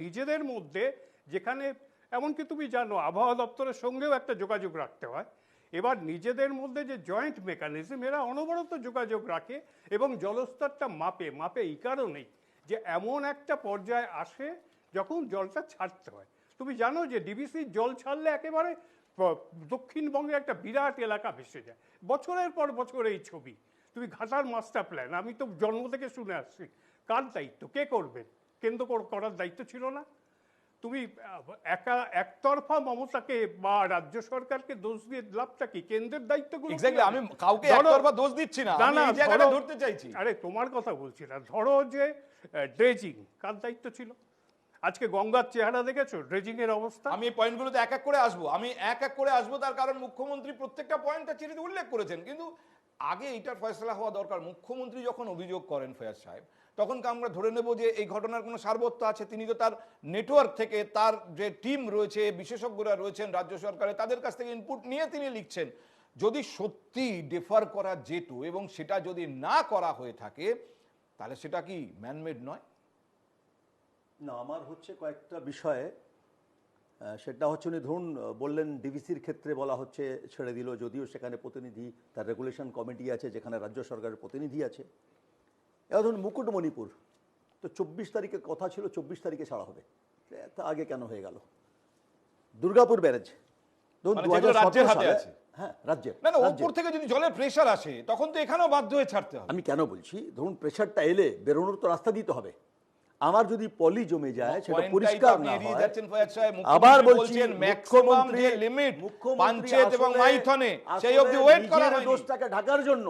নিজেদের মধ্যে, যেখানে এমনকি তুমি জানো আবহাওয়া দপ্তরের সঙ্গেও একটা যোগাযোগ রাখতে হয়, এবার নিজেদের মধ্যে যে জয়েন্ট মেকানিজম, এরা অনবরত যোগাযোগ রাখে এবং জলস্তরটা মাপে এই কারণেই যে এমন একটা পর্যায়ে আসে যখন জলটা ছাড়তে হয়। তুমি জানো যে ডিভিসির জল ছাড়লে একেবারে দক্ষিণবঙ্গে একটা বিরাট এলাকা ভেসে যায়, বছরের পর বছর এই ছবি। তুমি ঘাটার মাস্টার প্ল্যান, আমি তো জন্ম থেকে শুনে আসছি, কার দায়িত্ব, কে করবেন? কেন্দ্র করার দায়িত্ব ছিল না? তুমি একতরফা মমতাকে বা রাজ্য সরকারকে দোষ দিয়ে লাভটা কি? কেন্দ্রের দায়িত্বগুলো আমি কাউকে একতরফা দোষ দিচ্ছি না, আমি এই জায়গাটা ধরতে চাইছি। আরে তোমার কথা বলছি না, ধরো যে ড্রেজিং, কার দায়িত্ব ছিল? আজকে গঙ্গার চেহারা দেখেছো, ড্রেজিং এর অবস্থা। আমি এই পয়েন্টগুলোতে এক এক করে আসবো, তার কারণ মুখ্যমন্ত্রী প্রত্যেকটা পয়েন্টটা চিঠিতে উল্লেখ করেছেন, কিন্তু আগে এইটার ফয়সলা হওয়া দরকার। মুখ্যমন্ত্রী যখন অভিযোগ করেন ফয়াজ সাহেব, তখন আমরা ধরে নেব যে এই ঘটনার কোনো সারবত্য আছে। তিনি তো তার নেটওয়ার্ক থেকে, তার যে টিম রয়েছে, বিশেষজ্ঞরা রয়েছেন রাজ্য সরকারে, তাদের কাছ থেকে ইনপুট নিয়ে তিনি লিখছেন। যদি সত্যি ডিফার করা যেত এবং সেটা যদি না করা হয়ে থাকে, তাহলে সেটা কি ম্যানমেড নয়? না, আমার হচ্ছে কয়েকটা বিষয়ে, সেটা হচ্ছে উনি ধরুন বললেন ডিভিসির ক্ষেত্রে বলা হচ্ছে ছেড়ে দিল, যদিও সেখানে প্রতিনিধি, তার রেগুলেশন কমিটি আছে যেখানে রাজ্য সরকারের প্রতিনিধি আছে। এবার ধরুন মুকুটমণিপুর, তো 24 তারিখে কথা ছিল 24 তারিখে ছাড়া হবে, তা আগে কেন হয়ে গেল? দুর্গাপুর ব্যারেজ ধরুন 2017 সালে, হ্যাঁ রাজ্যের, না উপর থেকে যদি জলের প্রেশার আসে তখন তো এখানেও বাধ্য হয়ে ছাড়তে হবে। আমি কেন বলছি, ধরুন প্রেশারটা এলে বেরোনোর তো রাস্তা দিতে হবে। আমার যদি পলি জমে যায় সেটা পয়েন্টটাই তো পরিষ্কার আপনি না এড়িয়ে হয়। যাচ্ছেন ফয়াদ সাহেব। আবার মুখ্যমন্ত্রী বলছি, বলছেন ম্যাক্সিমাম যে লিমিট পাঞ্চেত এবং মাইথনে সেই অবধি ওয়েট করা হয়নি। দোষটাকে ঢাকার জন্য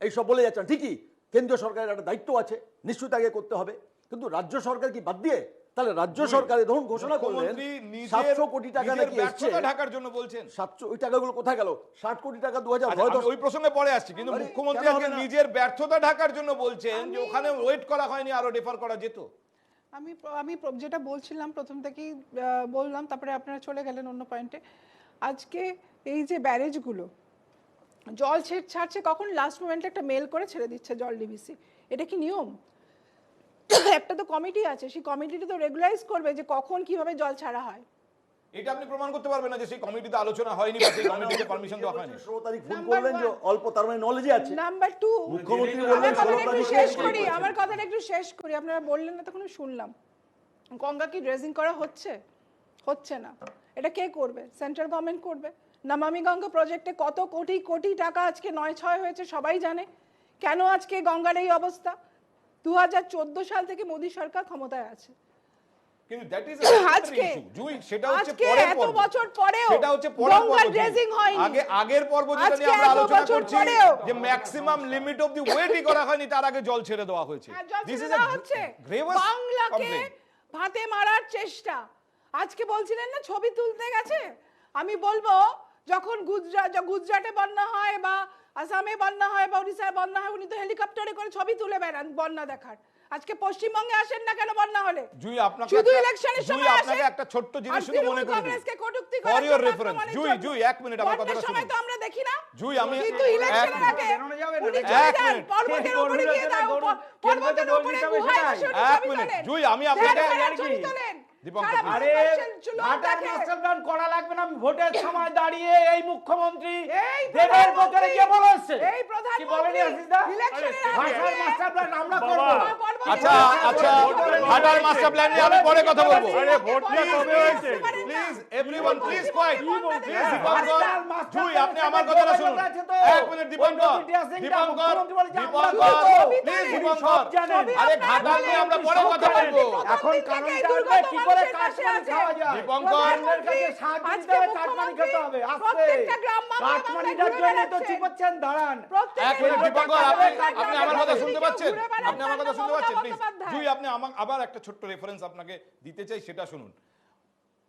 এইসব বলে যাচ্ছেন। ঠিকই, কেন্দ্রীয় সরকারের একটা দায়িত্ব আছে, নিশ্চয়ই তাকে করতে হবে, কিন্তু রাজ্য সরকার কি বাদ দিয়ে? তাহলে রাজ্য সরকার ধরুন ঘোষণা করলেন 700 কোটি টাকা নাকি এসছে ঢাকার জন্য বলছেন, 700, ওই টাকাগুলো কোথায় গেল? 60 কোটি টাকা আচ্ছা, 2009 ওই প্রসঙ্গে পরে আসছি, কিন্তু আরে, মুখ্যমন্ত্রী কেন আজকে হবে না? নিজের ব্যর্থতা ঢাকার জন্য বলছেন যে ওখানে ওয়েট করা হয়নি, আরো রেফার করা যেত। আমি আমি যেটা বলছিলাম প্রথম থেকেই বললাম, তারপরে আপনারা চলে গেলেন অন্য পয়েন্টে। আজকে এই যে ব্যারেজগুলো জল ছাড়ছে, কখন লাস্ট মোমেন্টে একটা মেল করে ছেড়ে দিচ্ছে জল ডিভিসি, এটা কি নিয়ম? একটা তো কমিটি আছে, সেই কমিটিটা তো রেগুলারাইজ করবে যে কখন কিভাবে জল ছাড়া হয়। এটা আপনি প্রমাণ করতে পারবেন না যে সেই কমিটিতে আলোচনা হয়নি বা সেই কমিটিতে পারমিশন দেওয়া হয়নি। 16 তারিখ ফোন করলেন যে অল্প, তার মানে নলেজে আছে। নাম্বার 2, মুখ্যমন্ত্রী বললেন 16 তারিখ শেষ করি, আমার কথাটা একটু শেষ করি, আপনারা বললেন না তখন শুনলাম। গঙ্গা কি ড্রেজিং করা হচ্ছে? হচ্ছে না। এটা কে করবে? সেন্ট্রাল গভর্নমেন্ট করবে। নমামি গঙ্গা প্রজেক্টে কত কোটি কোটি টাকা আজকে 9-6 হয়েছে, সবাই জানে। কেন আজকে গঙ্গার এই অবস্থা? 2014 সাল থেকে মোদী সরকার ক্ষমতায় আছে, কিন্তু দ্যাট ইজ আজকে জুই, সেটা হচ্ছে আজকে পরের এত পর্ব, বছর পরেও সেটা হচ্ছে পরের গঙ্গার পর্ব। ড্রেজিং হয়নি। আগের পর্ব যেটা নিয়ে আজকে আমরা এত আলোচনা বছর করছি পরেও যে ম্যাক্সিমাম লিমিট অফ দি ওয়েটই করা হয়নি, তার আগে জল ছেড়ে দেওয়া হয়েছে। দিস ইজ হচ্ছে বাংলাকে ভাতে মারার চেষ্টা। আজকে বলছিলেন না ছবি তুলতে গেছে, আমি বলবো যখন গুজরাটে বন্যা হয় বা আসামে বন্যা হয় বা উড়িষ্যায় বন্যা হয়, উনি তো হেলিকপ্টারে করে ছবি তুলে বেড়ান বন্যা দেখার। আজকে পশ্চিমবঙ্গে আসেন না কেন বন্যা হলে? জুই, আপনাকে শুধু ইলেকশনের সময় আসেন। আপনাকে একটা ছোট্ট জিনিস শুধু মনে করি কংগ্রেসকে কটূক্তি করে for your reference. Jui 1 minute আমার কথাটা সময় শুনুন। তো আমরা দেখি না জুই, আমি কিন্তু ইলেকশনের আগে উনি চলে যান পর্বতের উপরে গিয়ে পর্বতের উপরে গুহায় বসে এক মিনিট জুই, আমি আপনাকে দীপঙ্কর আরে ঘাটার মাস্টার প্ল্যান করা লাগবে না। ভোটের সময় দাঁড়িয়ে এই মুখ্যমন্ত্রী দেবের বদলে কে বলেছে? এই প্রধান কি বলেনি আসিসদা? ঘাটার মাস্টার প্ল্যান আমরা করব। আচ্ছা, ঘাটার মাস্টার প্ল্যান নিয়ে আমি পরে কথা বলবো। আরে ভোটটা কবে হয়েছে? Please everyone, please quiet. Please Dipankar, Jui আপনি আমার কথাটা শুনুন। 1 মিনিট দীপঙ্কর, প্লিজ দীপঙ্কর, আরে ঘাটাল নিয়ে আমরা পরে কথা বলবো। এখন কারণটা আসবে কি করে কাটমানি খাওয়া যায়? দীপঙ্কর, কাছে সাহায্য দিতে হবে, কাটমানি খেতে হবে। আস্তে কাটমানিটার জন্য তো চুপ হচ্ছেন, দাঁড়ান। 1 মিনিট দীপঙ্কর, আপনি আমার কথা শুনতে পাচ্ছেন? আপনি আমার কথা শুনতে পাচ্ছেন? প্লিজ জুই, আপনি আবার একটা ছোট্ট রেফারেন্স আপনাকে দিতে চাই, সেটা শুনুন।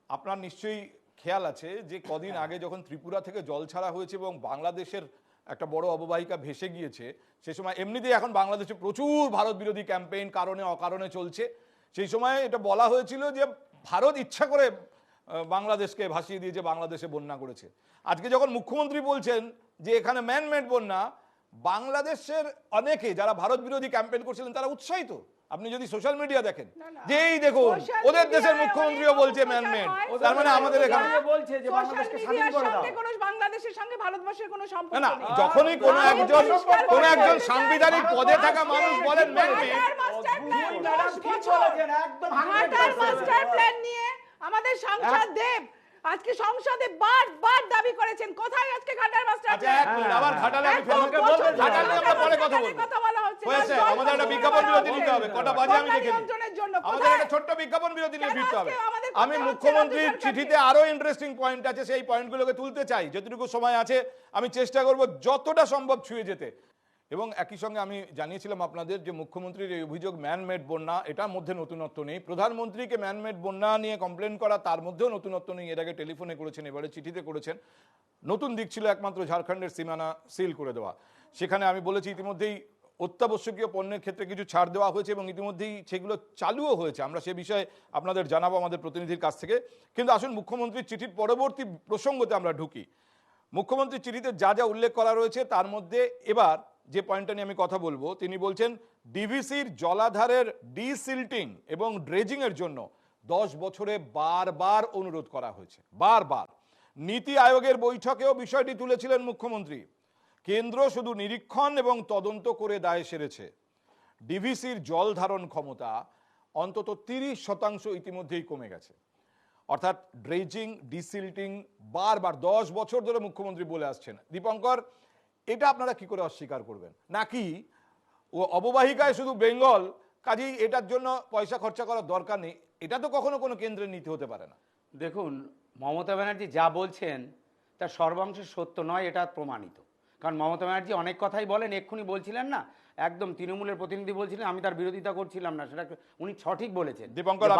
আপনার নিশ্চয়ই খেয়াল আছে যে কদিন আগে যখন ত্রিপুরা থেকে জল ছাড়া হয়েছে এবং বাংলাদেশের একটা বড় অববাহিকা ভেসে গিয়েছে, সে সময় এমনিতেই এখন বাংলাদেশে প্রচুর ভারত বিরোধী ক্যাম্পেইন কারণে অকারণে চলছে। সেই সময় এটা বলা হয়েছিল যে ভারত ইচ্ছা করে বাংলাদেশকে ভাসিয়ে দিয়েছে, বাংলাদেশে বন্যা করেছে। আজকে যখন মুখ্যমন্ত্রী বলছেন যে এখানে ম্যানমেড বন্যা, বাংলাদেশের অনেকে যারা ভারত বিরোধী ক্যাম্পেইন করছিলেন তারা উৎসাহিত। আপনি যদি সোশ্যাল মিডিয়া দেখেন, যেই দেখুন ওদের দেশের মুখ্যমন্ত্রীও বলছে ম্যানমেড, তার মানে আমাদের এখানে বলছে যে বাংলাদেশকে স্বাধীন করে দাও। কোনো বাংলাদেশের সঙ্গে ভারতবর্ষের কোনো সম্পর্ক না, নেই। যখনই কোনো একজন সাংবিধানিক পদে থাকা মানুষ বলেন ম্যানমেড, ঘাটার মাস্টার প্ল্যান নিয়ে আমাদের সাংসদ দেব আজকে সংসদে বারবার দাবি করেছেন, কোথায় আজকে ঘাটার মাস্টার আচ্ছা এক মিনিট, আবার ঘাটালে আমি ফেসবুকে বলবেন, ঘাটাল নিয়ে আমরা পরে কথা বলবো। হয়েছে, আমাদের একটা বিজ্ঞাপন বিরতি নিতে হবে, কটা বাজে আমি দেখে নিই। আমাদের একটা ছোট্ট বিজ্ঞাপন বিরতি নিয়ে ফিরতে হবে। আমি মুখ্যমন্ত্রীর চিঠিতে আরো ইন্টারেস্টিং পয়েন্ট আছে, সেই পয়েন্টগুলোকে তুলতে চাই, যতটুকু সময় আছে আমি চেষ্টা করব যতটা সম্ভব ছুঁয়ে যেতে। এবং একই সঙ্গে আমি জানিয়েছিলাম আপনাদের যে মুখ্যমন্ত্রীর এই অভিযোগ ম্যানমেড বন্যা, এটার মধ্যে নতুনত্ব নেই। প্রধানমন্ত্রীকে ম্যানমেড বন্যা নিয়ে কমপ্লেন করা, তার মধ্যেও নতুনত্ব নেই। এর আগে টেলিফোনে করেছেন, এবারে চিঠিতে করেছেন। নতুন দিক ছিল একমাত্র ঝাড়খণ্ডের সীমানা সিল করে দেওয়া। সেখানে আমি বলেছি ইতিমধ্যেই অত্যাবশ্যকীয় পণ্যের ক্ষেত্রে কিছু ছাড় দেওয়া হয়েছে এবং ইতিমধ্যেই সেগুলো চালুও হয়েছে। আমরা সে বিষয়ে আপনাদের জানাবো আমাদের প্রতিনিধির কাছ থেকে। কিন্তু আসুন মুখ্যমন্ত্রীর চিঠির পরবর্তী প্রসঙ্গতে আমরা ঢুকি। মুখ্যমন্ত্রীর চিঠিতে যা যা উল্লেখ করা রয়েছে তার মধ্যে এবার যে পয়েন্টটা নিয়ে আমি কথা বলবো, তিনি বলছেন ডিভিসির জলাধারের ডিসিল্টিং এবং ড্রেজিং এর জন্য 10 বছরে বারবার অনুরোধ করা হয়েছে, বারবার। নীতি আয়োগের বৈঠকেও বিষয়টি তুলেছিলেন মুখ্যমন্ত্রী। কেন্দ্র শুধু নিরীক্ষণ এবং তদন্ত করে দায় সেরেছে। ডিভিসির জল ধারণ ক্ষমতা অন্তত 30% ইতিমধ্যেই কমে গেছে। অর্থাৎ ড্রেজিং, ডিসিল্টিং বারবার 10 বছর ধরে মুখ্যমন্ত্রী বলে আসছেন। দীপঙ্কর, এটা আপনারা কি করে অস্বীকার করবেন? নাকি ও অববাহিকায় শুধু বেঙ্গল কাজেই এটার জন্য পয়সা খরচা করার দরকার নেই, এটা তো কখনো কোনো কেন্দ্রের নীতি হতে পারে না। দেখুন, মমতা ব্যানার্জি যা বলছেন তা সর্বাংশে সত্য নয়, এটা প্রমাণিত। কারণ মমতা ব্যানার্জি অনেক কথাই বলেন, এক্ষুনি বলছিলেন না, একদম তৃণমূলের প্রতিনিধি বলছিলেন, আমি তার বিরোধিতা করছিলাম না, সেটা উনি সঠিক বলেছেন। দীপঙ্কর,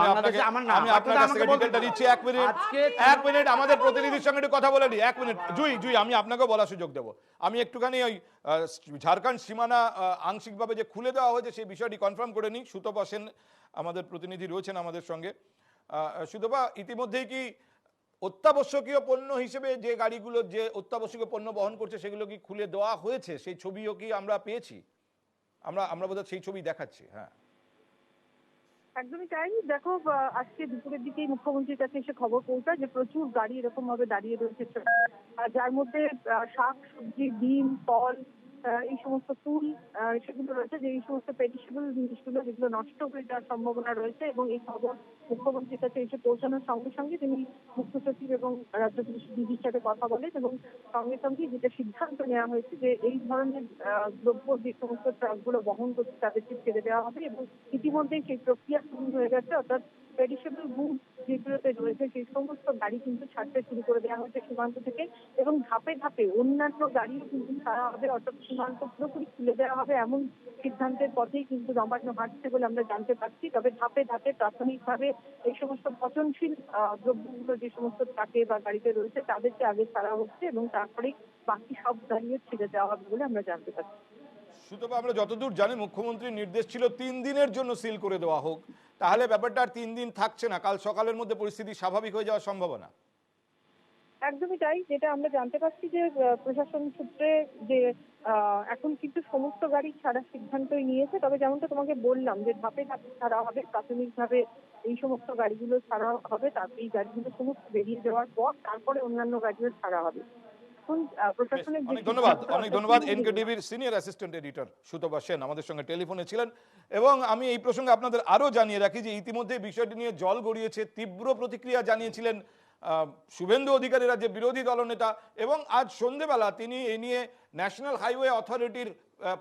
আমি আপনার কাছ থেকে ডিটেইলটা নিচ্ছি। এক মিনিট আমাদের প্রতিনিধির সঙ্গে একটু কথা বলে নিই, 1 মিনিট। জুই আমি আপনাকেও বলার সুযোগ দেবো। আমি একটুখানি ওই ঝাড়খণ্ড সীমানা আংশিকভাবে যে খুলে দেওয়া হয়েছে সেই বিষয়টি কনফার্ম করে নিই। সুতপা সেন আমাদের প্রতিনিধি রয়েছেন আমাদের সঙ্গে। সুতপা, ইতিমধ্যেই কি অত্যাবশ্যকীয় পণ্য হিসেবে যে গাড়িগুলো যে অত্যাবশ্যকীয় পণ্য বহন করছে সেগুলো কি খুলে দেওয়া হয়েছে? সেই ছবিও কি আমরা পেয়েছি? আমরা বোধহয় সেই ছবি দেখাচ্ছি। হ্যাঁ, একদমই তাই। দেখো, আজকে দুপুরের দিকেই মুখ্যমন্ত্রীর কাছে এসে খবর পৌঁছায় যে প্রচুর গাড়ি এরকম ভাবে দাঁড়িয়ে রয়েছে, যার মধ্যে শাক সবজি, ডিম, ফল, এই সমস্ত ফুল সেগুলো রয়েছে, যে এই সমস্ত পেরিশেবল জিনিসগুলো যেগুলো নষ্ট হয়ে যাওয়ার সম্ভাবনা রয়েছে। এবং এই খবর মুখ্যমন্ত্রীর কাছে এসে পৌঁছানোর সঙ্গে সঙ্গে তিনি মুখ্য সচিব এবং রাজ্য পুলিশ ডিজির সাথে কথা বলেন এবং সঙ্গে সঙ্গে যেটা সিদ্ধান্ত নেওয়া হয়েছে যে এই ধরনের দ্রব্য যে সমস্ত ট্রাকগুলো বহন করছে তাদেরকে ছেড়ে দেওয়া হবে। এবং ইতিমধ্যেই সেই প্রক্রিয়া শুরু হয়ে গেছে, অর্থাৎ পেরিশেবল গুড যেগুলোতে রয়েছে সেই সমস্ত গাড়ি কিন্তু ছাড়তে শুরু করে দেওয়া হয়েছে সীমান্ত থেকে। এবং ধাপে ধাপে অন্যান্য গাড়িও কিন্তু ছাড়া হবে, অর্থাৎ সীমান্ত পুরোপুরি খুলে দেওয়া হবে এমন সিদ্ধান্তের পথেই কিন্তু নবান্ন হাঁটছে বলে আমরা জানতে পারছি। তবে ধাপে ধাপে প্রাথমিকভাবে এই সমস্ত পচনশীল দ্রব্যগুলো যে সমস্ত ট্রাকে বা গাড়িতে রয়েছে তাদেরকে আগে ছাড়া হচ্ছে এবং তারপরেই বাকি সব গাড়িও ছেড়ে দেওয়া হবে বলে আমরা জানতে পারছি। সুতরাং আমরা যতদূর জানি মুখ্যমন্ত্রীর নির্দেশ ছিল 3 দিনের জন্য সিল করে দেওয়া হোক, তাহলে ব্যাপারটা আর 3 দিন থাকছে না, কাল সকালের মধ্যে পরিস্থিতি স্বাভাবিক হয়ে যাওয়ার সম্ভাবনা। একদমই তাই। যেটা আমরা জানতে পারছি যে প্রশাসন সূত্রে যে এখন কিন্তু সমস্ত গাড়ি ছাড়ার সিদ্ধান্তই নিয়েছে। তবে যেমনটা তোমাকে বললাম যে ধাপে ধাপে ছাড়া হবে, প্রাথমিকভাবে এই সমস্ত গাড়িগুলো ছাড়া হবে, তারপর এই গাড়িগুলো সমস্ত বেরিয়ে যাওয়ার পর তারপরে অন্যান্য গাড়িও ছাড়া হবে। অনেক ধন্যবাদ। এনকেটিভির senior assistant editor Sutapa Sen আমাদের সঙ্গে টেলিফোনে ছিলেন। এবং আমি এই প্রসঙ্গে আপনাদের আরো জানিয়ে রাখি যে ইতিমধ্যে বিষয়টি নিয়ে জল গড়িয়েছে, তীব্র প্রতিক্রিয়া জানিয়েছিলেন শুভেন্দু অধিকারী, রাজ্যের বিরোধী দলনেতা। এবং আজ সন্ধ্যেবেলা তিনি এ নিয়ে ন্যাশনাল হাইওয়ে অথরিটির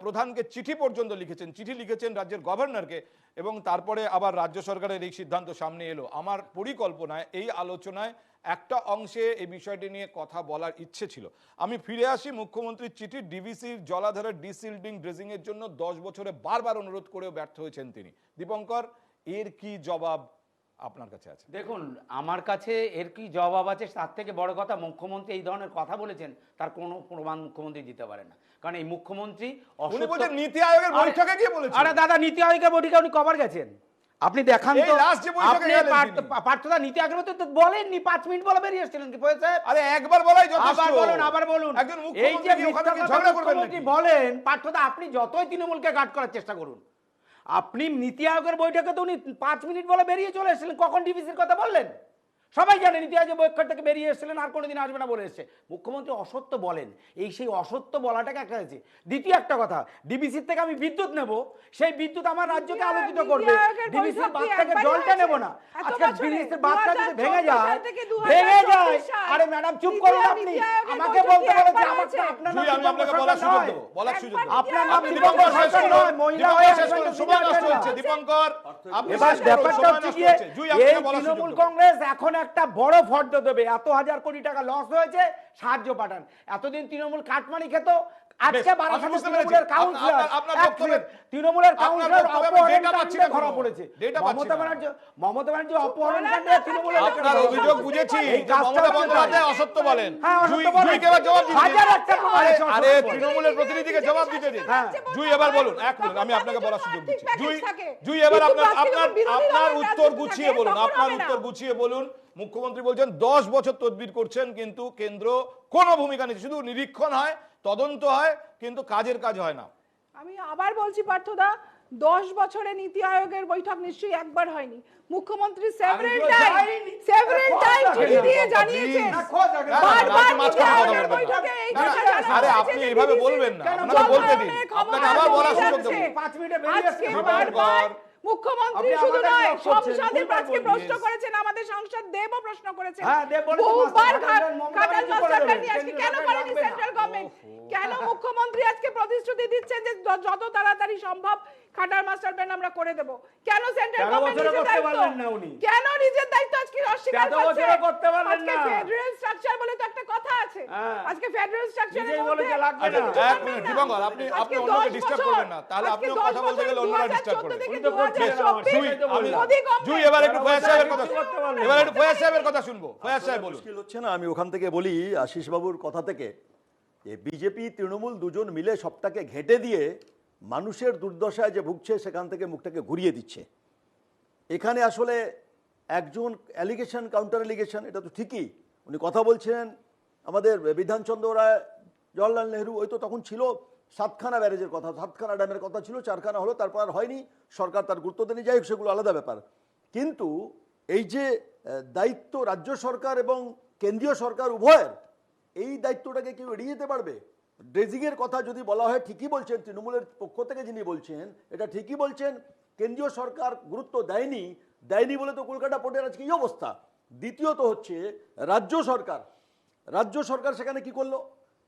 প্রধানকে চিঠি পর্যন্ত লিখেছেন, চিঠি লিখেছেন রাজ্যের গভর্নরকে। এবং তারপরে আবার রাজ্য সরকারের এই সিদ্ধান্ত সামনে এলো। আমার পরিকল্পনায় এই আলোচনায় একটা অংশে এই বিষয়টি নিয়ে কথা বলার ইচ্ছে ছিল। আমি ফিরে আসি মুখ্যমন্ত্রীর চিঠি। ডিভিসির জলাধারের ডিসিল্ডিং ড্রেজিং এর জন্য 10 বছরে বারবার অনুরোধ করেও ব্যর্থ হয়েছেন তিনি। দীপঙ্কর, এর কি জবাব আপনার কাছে আছে? দেখুন, আমার কাছে এর কি জবাব আছে, তার থেকে বড় কথা মুখ্যমন্ত্রী এই ধরনের কথা বলেছেন তার কোনো প্রমাণ মুখ্যমন্ত্রী দিতে পারে না। কারণ এই মুখ্যমন্ত্রী নীতি আয়োগের বৈঠকে গিয়ে বলেছেন। আরে দাদা, নীতি আয়োগের বৈঠকে উনি কবার গেছেন আপনি দেখান তো। পার্থদা নীতি আয়োগের তো বলেননি, 5 মিনিট বলে বেরিয়ে এসেছিলেন কি পয়সা? আরে একবার বলাই যথেষ্ট। আবার বলুন। এই যে মুখ্যমন্ত্রী বলেন, পার্থদা আপনি যতই তৃণমূলকে গার্ড করার চেষ্টা করুন, আপনি নীতি আয়োগের বৈঠকে তো উনি 5 মিনিট বলে বেরিয়ে চলে এসেছিলেন। কখন ডিভিসির কথা বললেন? সবাই জানে নীতি আয়োগের বৈঠক থেকে বেরিয়ে এসেছিলেন, আর কোনোদিন আসবে না বলে এসেছে। মুখ্যমন্ত্রী অসত্য বলেন, সেই অসত্য বলাটাকে একটা আছে। দ্বিতীয় একটা কথা, ডিবিসির থেকে আমি বিদ্যুৎ নেব, সেই বিদ্যুৎ আমার রাজ্যকে আলোকিত করবে। ডিবিসির বাঁধ থেকে জলটা নেব না। আজকে ডিবিসির বাঁধটা যদি ভেঙে যায়। আরে ম্যাডাম চুপ করুন, আপনি আমাকে বলতে বলেছে, আপনার নাম আমি আপনাকে বলার সুযোগ দেব, বলার সুযোগ দেব। আপনার নাম দীপঙ্কর শেষ করুন, মহিলা হয়ে শেষ করুন, সময় নষ্ট হচ্ছে। দীপঙ্কর, এবার ব্যাপারটা হচ্ছে কি, এই তৃণমূল কংগ্রেস এখন একটা বড় ফর্দ দেবে। এত হাজার কোটি টাকা লস হয়েছে, সাহায্য পাঠান। এতদিন তৃণমূল কাটমানি খেত, আজকে তৃণমূলের কাউন্সিলর অপহরণ ধরা পড়েছে। মমতা ব্যানার্জি অপহরণ কাণ্ডে তৃণমূলের অভিযোগ বুঝেছি, মমতা বন্দ্যোপাধ্যায় অসত্য বলেন। আরে তৃণমূলের প্রতিনিধিকে জবাব দিতে দিন। জুই এবার বলুন, 1 মিনিট আমি আপনাকে বলার সুযোগ দিচ্ছি। জুই এবার আপনার উত্তর গুছিয়ে বলুন, আপনার উত্তর গুছিয়ে বলুন। মুখ্যমন্ত্রী বলছেন 10 বছর তদবির করছেন, কিন্তু কেন্দ্র কোনো ভূমিকা নেই, শুধু নিরীক্ষণ হয়, তদন্ত হয়, কিন্তু কাজের কাজ হয় না। আমি আবার বলছি পার্থদা, 10 বছরে নীতি আয়োগের বৈঠক নিশ্চয়ই একবার হয়নি। মুখ্যমন্ত্রী সেভারাল টাইম চিঠি দিয়ে জানিয়েছেন, বারবার নীতি আয়োগের বৈঠকে এই কথা জানানো হয়েছে। আরে আপনি এইভাবে বলবেন না, আপনাকে বলতে দিন, আপনাকে আবার বলার সুযোগ দেব। 5 মিনিটে বেরিয়ে আসছে। মুখ্যমন্ত্রী আপনি শুধু আমাকে নয়, block করছেন, সংসদে ভুলভাল আজকে বলছেন। প্রশ্ন করেছেন, আমাদের সংসদ দেবও প্রশ্ন করেছেন। হ্যাঁ, দেব বলেছে বহুবার মাস্টার মমতা ঘাটাল ব্যানার্জি করে মাস্টার প্ল্যান দেবেন, নিয়ে আজকে কেন্দ্রীয় কেন সরকার করেনি লাগবে না। Central government? কেন মুখ্যমন্ত্রী আজকে প্রতিশ্রুতি দিচ্ছেন যে যত তাড়াতাড়ি সম্ভব ঘাটাল মাস্টার প্ল্যান আমরা করে দেব? কেন সেন্ট্রাল 13 গভর্নমেন্ট বছরে নিজের করতে দায়িত্ব পারলেন না উনি। কেন নিজের দায়িত্ব আজকে অস্বীকার 13 করছে? বছরে করতে পারলেন আজকে না। ফেডারেল স্ট্রাকচার বলে তো একটা কথা আছে। হ্যাঁ। আজকে ফেডারেল স্ট্রাকচারের নিজেই মধ্যে বলেছে লাগবে আজকে না। কিছু এক করবেন মিনিট না। দীপঙ্কর, আপনি আজকে অন্যকে 10 ডিস্টার্ব বছর, করবেন না, তাহলে আজকে আপনিও 10 কথা বলতে গেলে অন্যরা 2014 ডিস্টার্ব করবেন। থেকে উনি তো করছেন না, 2024 জুই, আমি- মোদি গভর্নমেন্ট জুই এবার একটু ফয়াজ সাহেবের কথা কিছু করতে পারলেন না। এবার একটু ফয়াজ সাহেবের কথা শুনবো। ফয়াজ সাহেব বলুন। মুশকিল হচ্ছে না, আমি ওখান থেকে বলি আশিস বাবুর কথা থেকে, যে বিজেপি তৃণমূল দুজন মিলে সবটাকে ঘেঁটে দিয়ে মানুষের দুর্দশায় যে ভুগছে সেখান থেকে মুখটাকে ঘুরিয়ে দিচ্ছে। এখানে আসলে একজন অ্যালিগেশন কাউন্টার অ্যালিগেশন, এটা তো ঠিকই, উনি কথা বলছেন আমাদের বিধানচন্দ্র রায়, জওয়াহরলাল নেহরু, ওই তো তখন ছিল 7খানা ব্যারেজের কথা, 7খানা ড্যামের কথা ছিল, 4খানা হলো, তারপর আর হয়নি, সরকার তার গুরুত্ব দেয়নি, যাই হোক সেগুলো আলাদা ব্যাপার। কিন্তু এই যে দায়িত্ব রাজ্য সরকার এবং কেন্দ্রীয় সরকার উভয়ের, এই দায়িত্বটাকে কেউ এড়িয়ে যেতে পারবে? ড্রেজিংয়ের কথা যদি বলা হয়, ঠিকই বলছেন, তৃণমূলের পক্ষ থেকে যিনি বলছেন এটা ঠিকই বলছেন, কেন্দ্রীয় সরকার গুরুত্ব দেয়নি বলে তো কলকাতা পোর্টের আজকে এই অবস্থা। দ্বিতীয়ত হচ্ছে রাজ্য সরকার সেখানে কি করলো?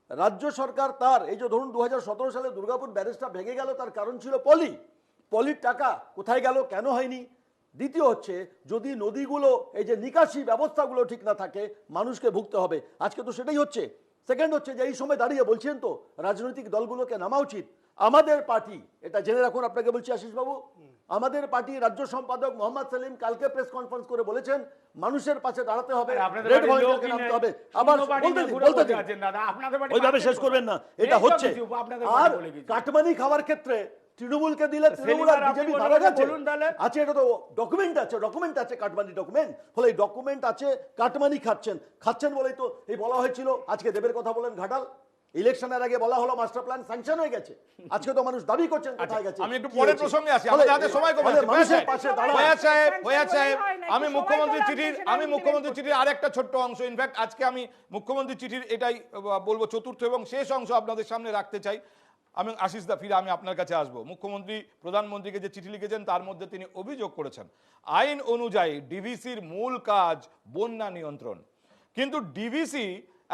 রাজ্য সরকার তার এই যে ধরুন 2017 সালে দুর্গাপুর ব্যারেজটা ভেঙে গেল, তার কারণ ছিল পলির টাকা কোথায় গেল, কেন হয়নি? দ্বিতীয় হচ্ছে, যদি নদীগুলো এই যে নিকাশি ব্যবস্থাগুলো ঠিক না থাকে, মানুষকে ভুগতে হবে, আজকে তো সেটাই হচ্ছে। সেকেন্ড হচ্ছে যে এই সময় দাঁড়িয়ে বলছেন তো রাজনৈতিক দলগুলোকে নামা উচিত। আমাদের পার্টি, এটা জেনে রাখুন, আপনাকে বলছি আশিস বাবু, আমাদের পার্টি রাজ্য সম্পাদক মোহাম্মদ সেলিম কালকে প্রেস কনফারেন্স করে বলেছেন মানুষের পাশে দাঁড়াতে হবে, আপনাদের রেড বাড়ির ভলেন্টিয়ারকে লোকই নামতে নেই, হবে। শূন্য আবার বাড়ি বলতে নিয়ে দিন, ঘুরে বলতে বসে দিন, আছেন দাদা, আপনাদের বাড়ি ওইভাবে পাচ্ছেন শেষ তো? করবেন না, এই এটা তো হচ্ছে। কিছু, আপনাদের আর বাড়ি বলে কিছু। কাটমানি খাওয়ার ক্ষেত্রে তৃণমূলকে দিলে তৃণমূল আর সেলিম আর আপনি বিজেপি বলে ভালো বলে গেছে বলুন তাহলে। আছে, এটা তো ডকুমেন্ট আছে কাটমানি ডকুমেন্ট, ফলে এই ডকুমেন্ট আছে, কাটমানি খাচ্ছেন বলেই তো এই বলা হয়েছিল। আজকে দেবের কথা বলেন ঘাটাল, ইলেকশনের আগে বলা হলো মাস্টার প্ল্যান স্যাংশন হয়ে গেছে, আজকে তো মানুষ দাবি করছেন কোথায় গেছে। আমি একটু কি পরের হয়েছে? প্রসঙ্গে আসি, ফলে আমাদের হাতে সময় কমে ফলে আছে। মানুষের পাশে দাঁড়ান। ফয়াজ সাহেব, হয় না, আমি একটু মুখ্যমন্ত্রী সময় তো চিঠির লাগবে, আমি সেটা মুখ্যমন্ত্রী implement চিঠির আরেকটা ছোট্ট অংশ, ইনফ্যাক্ট আজকে আমি মুখ্যমন্ত্রী চিঠির এটাই বলবো চতুর্থ এবং শেষ অংশ আপনাদের সামনে রাখতে চাই। আমি আশিস দা ফিরে আমি আপনার কাছে আসবো। মুখ্যমন্ত্রী প্রধানমন্ত্রীকে যে চিঠি লিখেছেন তার মধ্যে তিনি অভিযোগ করেছেন আইন অনুযায়ী ডিভিসির মূল কাজ বন্যা নিয়ন্ত্রণ, কিন্তু ডিভিসি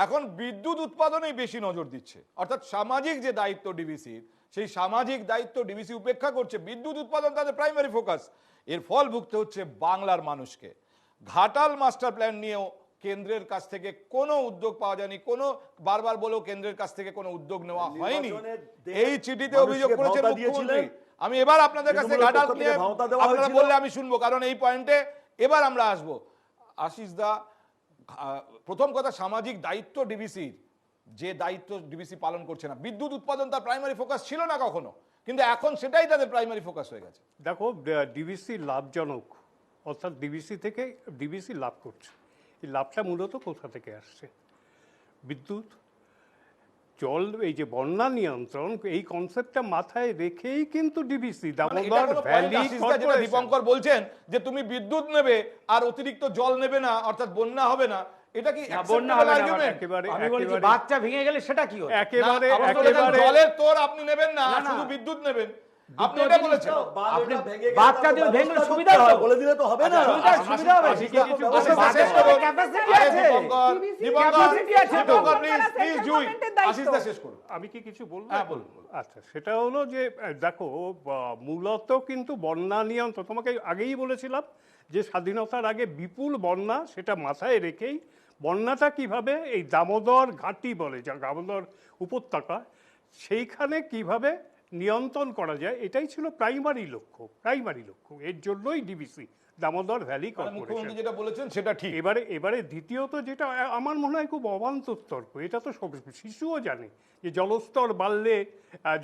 এখন বিদ্যুৎ উৎপাদনেই বেশি নজর দিচ্ছে, অর্থাৎ সামাজিক যে দায়িত্ব ডিভিসির, সেই সামাজিক দায়িত্ব ডিভিসি উপেক্ষা করছে, বিদ্যুৎ উৎপাদন তাদের প্রাইমারি ফোকাস। এর ফল ভুগতে হচ্ছে বাংলার মানুষকে। ঘাটাল মাস্টার প্ল্যান নিয়েও কেন্দ্রের কাছ থেকে কোনো উদ্যোগ পাওয়া যায়নি, কোনো বারবার বলেও কেন্দ্রের কাছ থেকে কোনো উদ্যোগ নেওয়া হয়নি। এই চিঠিতে অভিযোগ করেছেন মুখ্যমন্ত্রী। আমি এবার আপনাদের কাছে ঘাটাল নিয়ে আপনারা বললে আমি শুনবো, কারণ এই পয়েন্টে এবার আমরা আসবো। আশিস দা, প্রথম কথা, সামাজিক দায়িত্ব ডিভিসির, যে দায়িত্ব ডিভিসি পালন করছে না, বিদ্যুৎ উৎপাদন তার প্রাইমারি ফোকাস ছিল না কখনো, কিন্তু এখন সেটাই তাদের প্রাইমারি ফোকাস হয়ে গেছে। দেখো, ডিভিসি লাভজনক, অর্থাৎ ডিভিসি থেকে ডিভিসি লাভ করছে। এই লাভটা মূলত কোথা থেকে আসছে? বিদ্যুৎ, জল, এই যে বন্যা নিয়ন্ত্রণ, এই কনসেপ্টটা মাথায় রেখেই কিন্তু DVC Damodar valley corporation. Dipankar বলছেন যে তুমি বিদ্যুৎ নেবে আর অতিরিক্ত জল নেবে না, অর্থাৎ বন্যা হবে না, এটা কি বন্যা হবে না? একেবারে আমি বলছি বাচ্চা ভেঙে গেলে সেটা কি হয়? একেবারে জলের তোর আপনি নেবেন না, শুধু বিদ্যুৎ নেবেন, আপনি এটা বলেছেন। আপনি বাচ্চা দিয়ে ভেঙে সুবিধা হয়, বলে দিলে তো হবে না, সুবিধা হবে। আমি কি কিছু বলবো? আচ্ছা, সেটা হলো যে দেখো, মূলত কিন্তু বন্যা নিয়ন্ত্রণ, তোমাকে আগেই বলেছিলাম যে স্বাধীনতার আগে বিপুল বন্যা, সেটা মাথায় রেখেই বন্যাটা কিভাবে এই দামোদর ঘাটি বলে, যা দামোদর উপত্যকা, সেইখানে কিভাবে নিয়ন্ত্রণ করা যায়, এটাই ছিল প্রাইমারি লক্ষ্য। এর জন্যই ডিভিসি, দামোদর ভ্যালি কর্পোরেশন, যেটা বলেছেন সেটা ঠিক। এবারে দ্বিতীয়ত যেটা আমার মনে হয় খুব অবান্তর তর্ক, এটা তো সব শিশুও জানে যে জলস্তর বাড়লে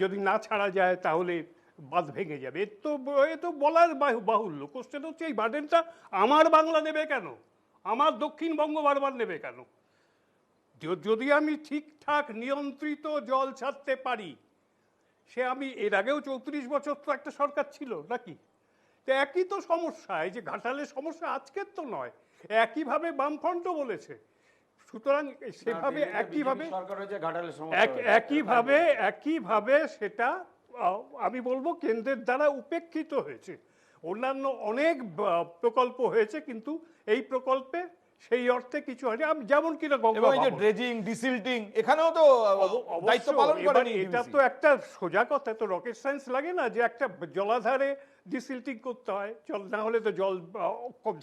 যদি না ছাড়া যায় তাহলে বাঁধ ভেঙে যাবে। এ তো বলার বাহুল্য। কোশ্চেন হচ্ছে এই বার্ডেনটা আমার বাংলা নেবে কেন, আমার দক্ষিণবঙ্গ বারবার নেবে কেন? যদি আমি ঠিকঠাক নিয়ন্ত্রিত জল ছাড়তে পারি, সে আমি এর আগেও 34 বছর তো একটা সরকার ছিল নাকি, তো একই তো সমস্যা। এই যে ঘাটালের সমস্যা আজকের তো নয়, একইভাবে বামফ্রন্টও বলেছে। সুতরাং সেভাবে একইভাবে সেটা আমি বলবো কেন্দ্রের দ্বারা উপেক্ষিত হয়েছে। অন্যান্য অনেক প্রকল্প হয়েছে, কিন্তু এই প্রকল্পে সেই অর্থে কিছু হয়নি। যেমন কিনা এবং গঙ্গা এই যে ভাবন। ড্রেজিং ডিসিল্টিং এখানেও তো দায়িত্ব অবশ্য পালন এবার করেনি এটা DVC। তো একটা সোজা কথা, তো রকেট সায়েন্স লাগে না যে একটা জলাধারে ডিসিল্টিং করতে হয়, জল না হলে তো জল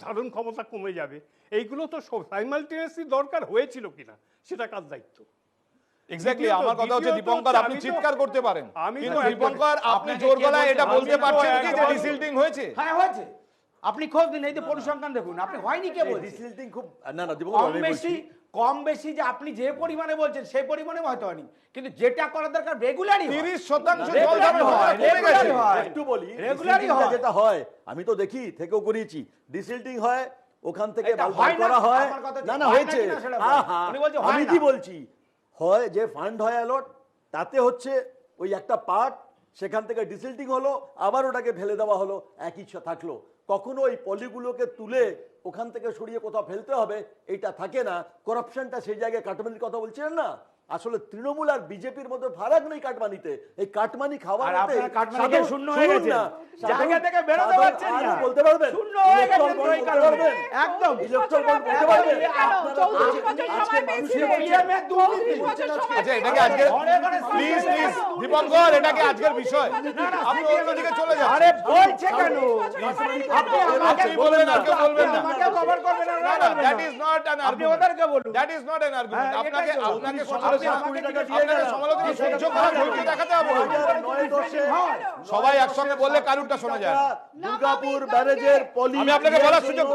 ধারণ ক্ষমতা কমে যাবে। এইগুলো তো সাইমালটেনিয়াসলি দরকার হয়েছিল কিনা সেটা কার দায়িত্ব? এক্স্যাক্টলি, দ্বিতীয়ত- আমার কথা হচ্ছে দ্বিতীয়ত দীপঙ্কর, আপনি আমি তো- চিৎকার করতে পারেন, আমি তো কিন্তু একবার- দীপঙ্কর আপনি আপনাকে জোর কে গলায় বলছে? এটা বলতে আমি তো পারছেন কি যে একবার- ডিসিল্টিং হয়েছে? হ্যাঁ হয়েছে, আপনি খোঁজ দিন, এই যে পরিসংখ্যান দেখুন, আপনি হয়নি কে বলছে? ডিসিল্টিং খুব না না দীপঙ্কর, আমি বলছি কম বেশি যে আপনি যে পরিমাণে বলছেন সেই পরিমাণে হয়তো হয়নি, কিন্তু যেটা করার দরকার রেগুলারই 30% জল Regularly ধারণ হয়, ক্ষমতা কমে গেছে। regularly হয়। একটু বলি, রেগুলারই ডিসিল্টিংটা হয়। যেটা হয় আমি তো দেখি থেকেও করিয়েছি, ডিসিল্টিং হয় ওখান থেকে এটা বাল হয় না, করা হয়, আমার কথা হচ্ছে না না হয় না হয়েছে, কিনা সেটা বলুন। আহা, উনি বলছে হয় আমি না। কি বলছি, হয় যে ফান্ড হয় অ্যালট, তাতে হচ্ছে ওই একটা পার্ট, সেখান থেকে ডিসিল্টিং হলো, আবার ওটাকে ফেলে দেওয়া হলো, একই থাকলো। কখনো ওই পলিগুলোকে তুলে ওখান থেকে সরিয়ে কোথাও ফেলতে হবে এটা থাকে না। করাপশনটা সেই জায়গায় কাটমানির কথা বলছিলেন না, আসলে তৃণমূল আর বিজেপির মধ্যে ফারাক নেই কাটমানিতে। এই কাটমানি খাওয়া আর আপনার কাটমানিতে শূন্য হয়ে গেছে, জায়গা থেকে বেরোতে পারছেন না, বলতে পারবেন শূন্য হয়ে গেছে ইলেকট্রাল বন্ড এই বলতে কারণে। পারবেন, একদম ইলেকট্রাল বন্ড বলতে পারবেন। আচ্ছা, এটা কি আজকের প্লিজ দীপঙ্কর, এটা কি আজকের বিষয়? আপনি অন্যদিকে চলে যান। আরে বলছে কেন? আপনি বলবেন আর কেউ বলবেন না। আমাকে কভার করবেন না, না, that is not an আপনি argument. ওদেরকে বলুন। That is not an argument. হ্যাঁ, আপনাকে এটাই তো। আপনাকে আপনি সমালোচনা আমাকে আপনাকে সমালোচনা সহ্য করা ধৈর্য দেখাতে হবে। 2009-10 সবাই একসঙ্গে বললে কারুরটা শোনা যায় না। দুর্গাপুর ব্যারেজের পলি আমি আপনাকে বলার সুযোগ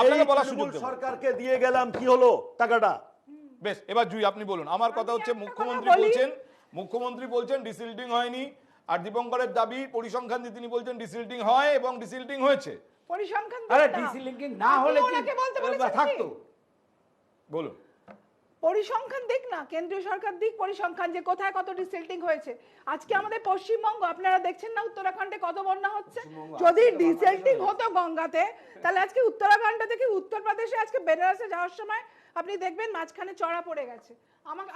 আপনাকে এই বলার তৃণমূল সুযোগ দেব। সরকারকে দিয়ে গেলাম, কি হলো টাকাটা? বেশ, এবার জুই আপনি বলুন। আমার কথা হচ্ছে মুখ্যমন্ত্রী বলছেন ডিসিল্টিং হয়নি, আর দীপঙ্করের দাবি পরিসংখ্যান দিয়ে তিনি বলছেন ডিসিল্টিং হয় এবং ডিসিল্টিং হয়েছে। পরিসংখ্যান আরে দিন না। ডিসি লিঙ্কিং না হলে কি ওনাকে বলতে বলেছেন কি? থাকতো? বলুন। পরিসংখ্যান দিক না, কেন্দ্রীয় সরকার দিক পরিসংখ্যান, যে কোথায় কত ডিসেল্টিং হয়েছে। আজকে আমাদের পশ্চিমবঙ্গ, আপনারা দেখছেন না উত্তরাখণ্ডে কত বন্যা হচ্ছে। যদি ডিসেল্টিং হতো গঙ্গাতে, তাহলে আজকে উত্তরাখণ্ড থেকে উত্তরপ্রদেশে আজকে বেনারসে যাওয়ার সময় আপনি দেখবেন মাঝখানে চড়া পড়ে গেছে।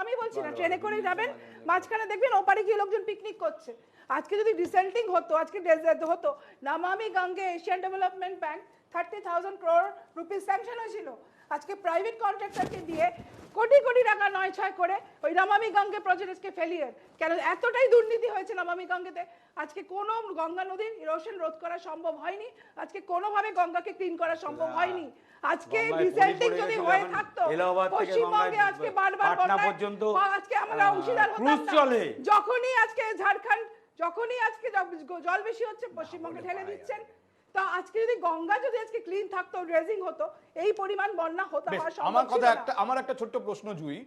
আমি বলছি না, ট্রেনে করে যাবেন, মাঝখানে দেখবেন ওপারে গিয়ে লোকজন পিকনিক করছে। আজকে যদি ডিসেল্টিং হতো, আজকে হতো, Namami Gange Asian development bank 30,000 crore rupees sanction হয়েছিল। আজকে প্রাইভেট কন্ট্রাক্টরকে দিয়ে কোটি কোটি টাকা 9-6 করে ওই নমামি গঙ্গে প্রজেক্টকে ফেলিয়ার। কেন এতটাই দুর্নীতি হয়েছে নমামি গঙ্গেতে, আজকে কোনো গঙ্গা নদীর ইরোশন রোধ করা সম্ভব হয়নি, আজকে কোনোভাবে গঙ্গাকে ক্লিন করা সম্ভব হয়নি। আজকে ডিসেল্টিং যদি হয়ে থাকতো, পশ্চিমবঙ্গে আজকে বারবার পর্যন্ত আজকে আমরা অংশীদার হতাম না। যখনই আজকে ঝাড়খণ্ড, যখনই আজকে জল বেশি হচ্ছে পশ্চিমবঙ্গে ঢেলে দিচ্ছেন। তো আজকে যদি গঙ্গা যদি আজকে ক্লিন থাকতো, ড্রেজিং হতো, এই পরিমাণ বন্যা হতো বেশ, হওয়া সম্ভব আমার ছিল কথা না। আমার একটা ছোট্ট প্রশ্ন জুই,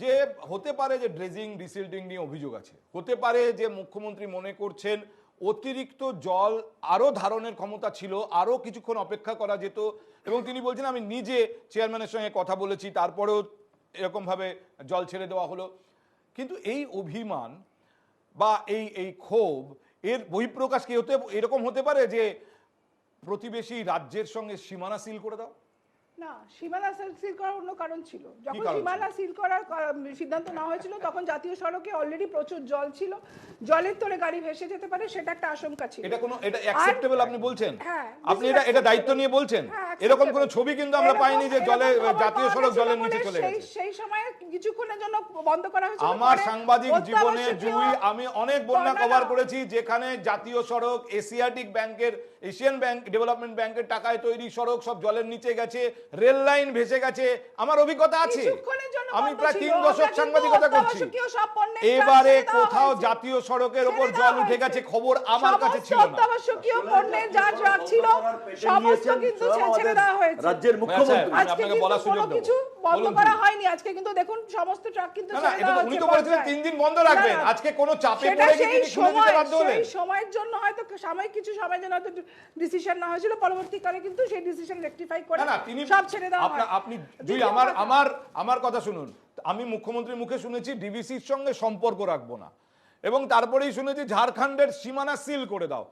যে হতে পারে যে ড্রেজিং ডিসিল্টিং নিয়ে অভিযোগ আছে, হতে পারে যে মুখ্যমন্ত্রী মনে করছেন অতিরিক্ত জল আরো ধারণের ক্ষমতা ছিল, আরো কিছুক্ষণ অপেক্ষা করা যেত, এবং তিনি বলছেন আমি নিজে চেয়ারম্যানের সঙ্গে কথা বলেছি, তারপরেও এরকম ভাবে জল ছেড়ে দেওয়া হলো। কিন্তু এই অভিমান বা এই ক্ষোভ এর বহিঃপ্রকাশ কি এরকম হতে পারে যে প্রতিবেশী রাজ্যের সঙ্গে সীমানা সিল করে দাও? না, সীমানা সিল করার অন্য কারণ ছিল। যখন কারণ সীমানা সিল করার সিদ্ধান্ত নেওয়া হয়েছিল, তখন জাতীয় সড়কে অলরেডি প্রচুর জল ছিল, জলের তলে গাড়ি ভেসে যেতে পারে, সেটা একটা আশঙ্কা ছিল। এটা অ্যাকসেপ্টেবল আপনি বলছেন? হ্যাঁ, আপনি এটা দায়িত্ব নিয়ে বলছেন? হ্যাঁ, এরকম কোনো ছবি কিন্তু আমরা পাইনি যে জলে জাতীয় সড়ক জলের নিচে চলে সেই গেছে। সেই সময়ে কিছুক্ষণের জন্য বন্ধ করা হয়েছিল। আমার পরে সাংবাদিক জীবনে জুই আমি অনেক বন্যা বন্যা কভার করেছি, যেখানে জাতীয় সড়ক, এশিয়াটিক ব্যাংকের, এশিয়ান ব্যাংক ডেভেলপমেন্ট ব্যাংকের টাকায় তৈরি সড়ক সব জলের নিচে গেছে, রেল লাইন ভেসে গেছে, আমার অভিজ্ঞতা আছে। আমি প্রায় 3 দশক সাংবাদিকতা করছি। এবারে কোথাও জাতীয় সড়কের ওপর জল উঠে গেছে খবর আমার কাছে ছিল না। অত্যাবশ্যকীয় পণ্যের যা যা ছিল সমস্ত কিন্তু ছেড়ে দেওয়া হয়েছে রাজ্যের মুখ্যমন্ত্রী। আজকে কিন্তু কোনো কিছু বন্ধ করা হয়নি। আজকে কিন্তু দেখুন সমস্ত ট্রাক কিন্তু ছেড়ে দেওয়া হচ্ছে। উনি তো বলেছিলেন 3 দিন বন্ধ রাখবেন, আজকে কোনো চাপে পড়ে গিয়ে তিনি খুলে দিতে বাধ্য হলেন। সেই সময়ের জন্য হয়তো সাময়িক কিছু সময়ের জন্য হয়তো ডিসিশন না হয়েছিল, পরবর্তীকালে কিন্তু সেই ডিসিশন রেকটিফাই করে সব ছেড়ে দেওয়া হয়। আপনি জুই আমার কথা শুনুন। আমি মুখ্যমন্ত্রীর মুখে শুনেছি ডিভিসির সঙ্গে সম্পর্ক রাখবো না, এবং তারপরেই শুনেছি ঝাড়খণ্ডের সীমানা সিল করে দাও।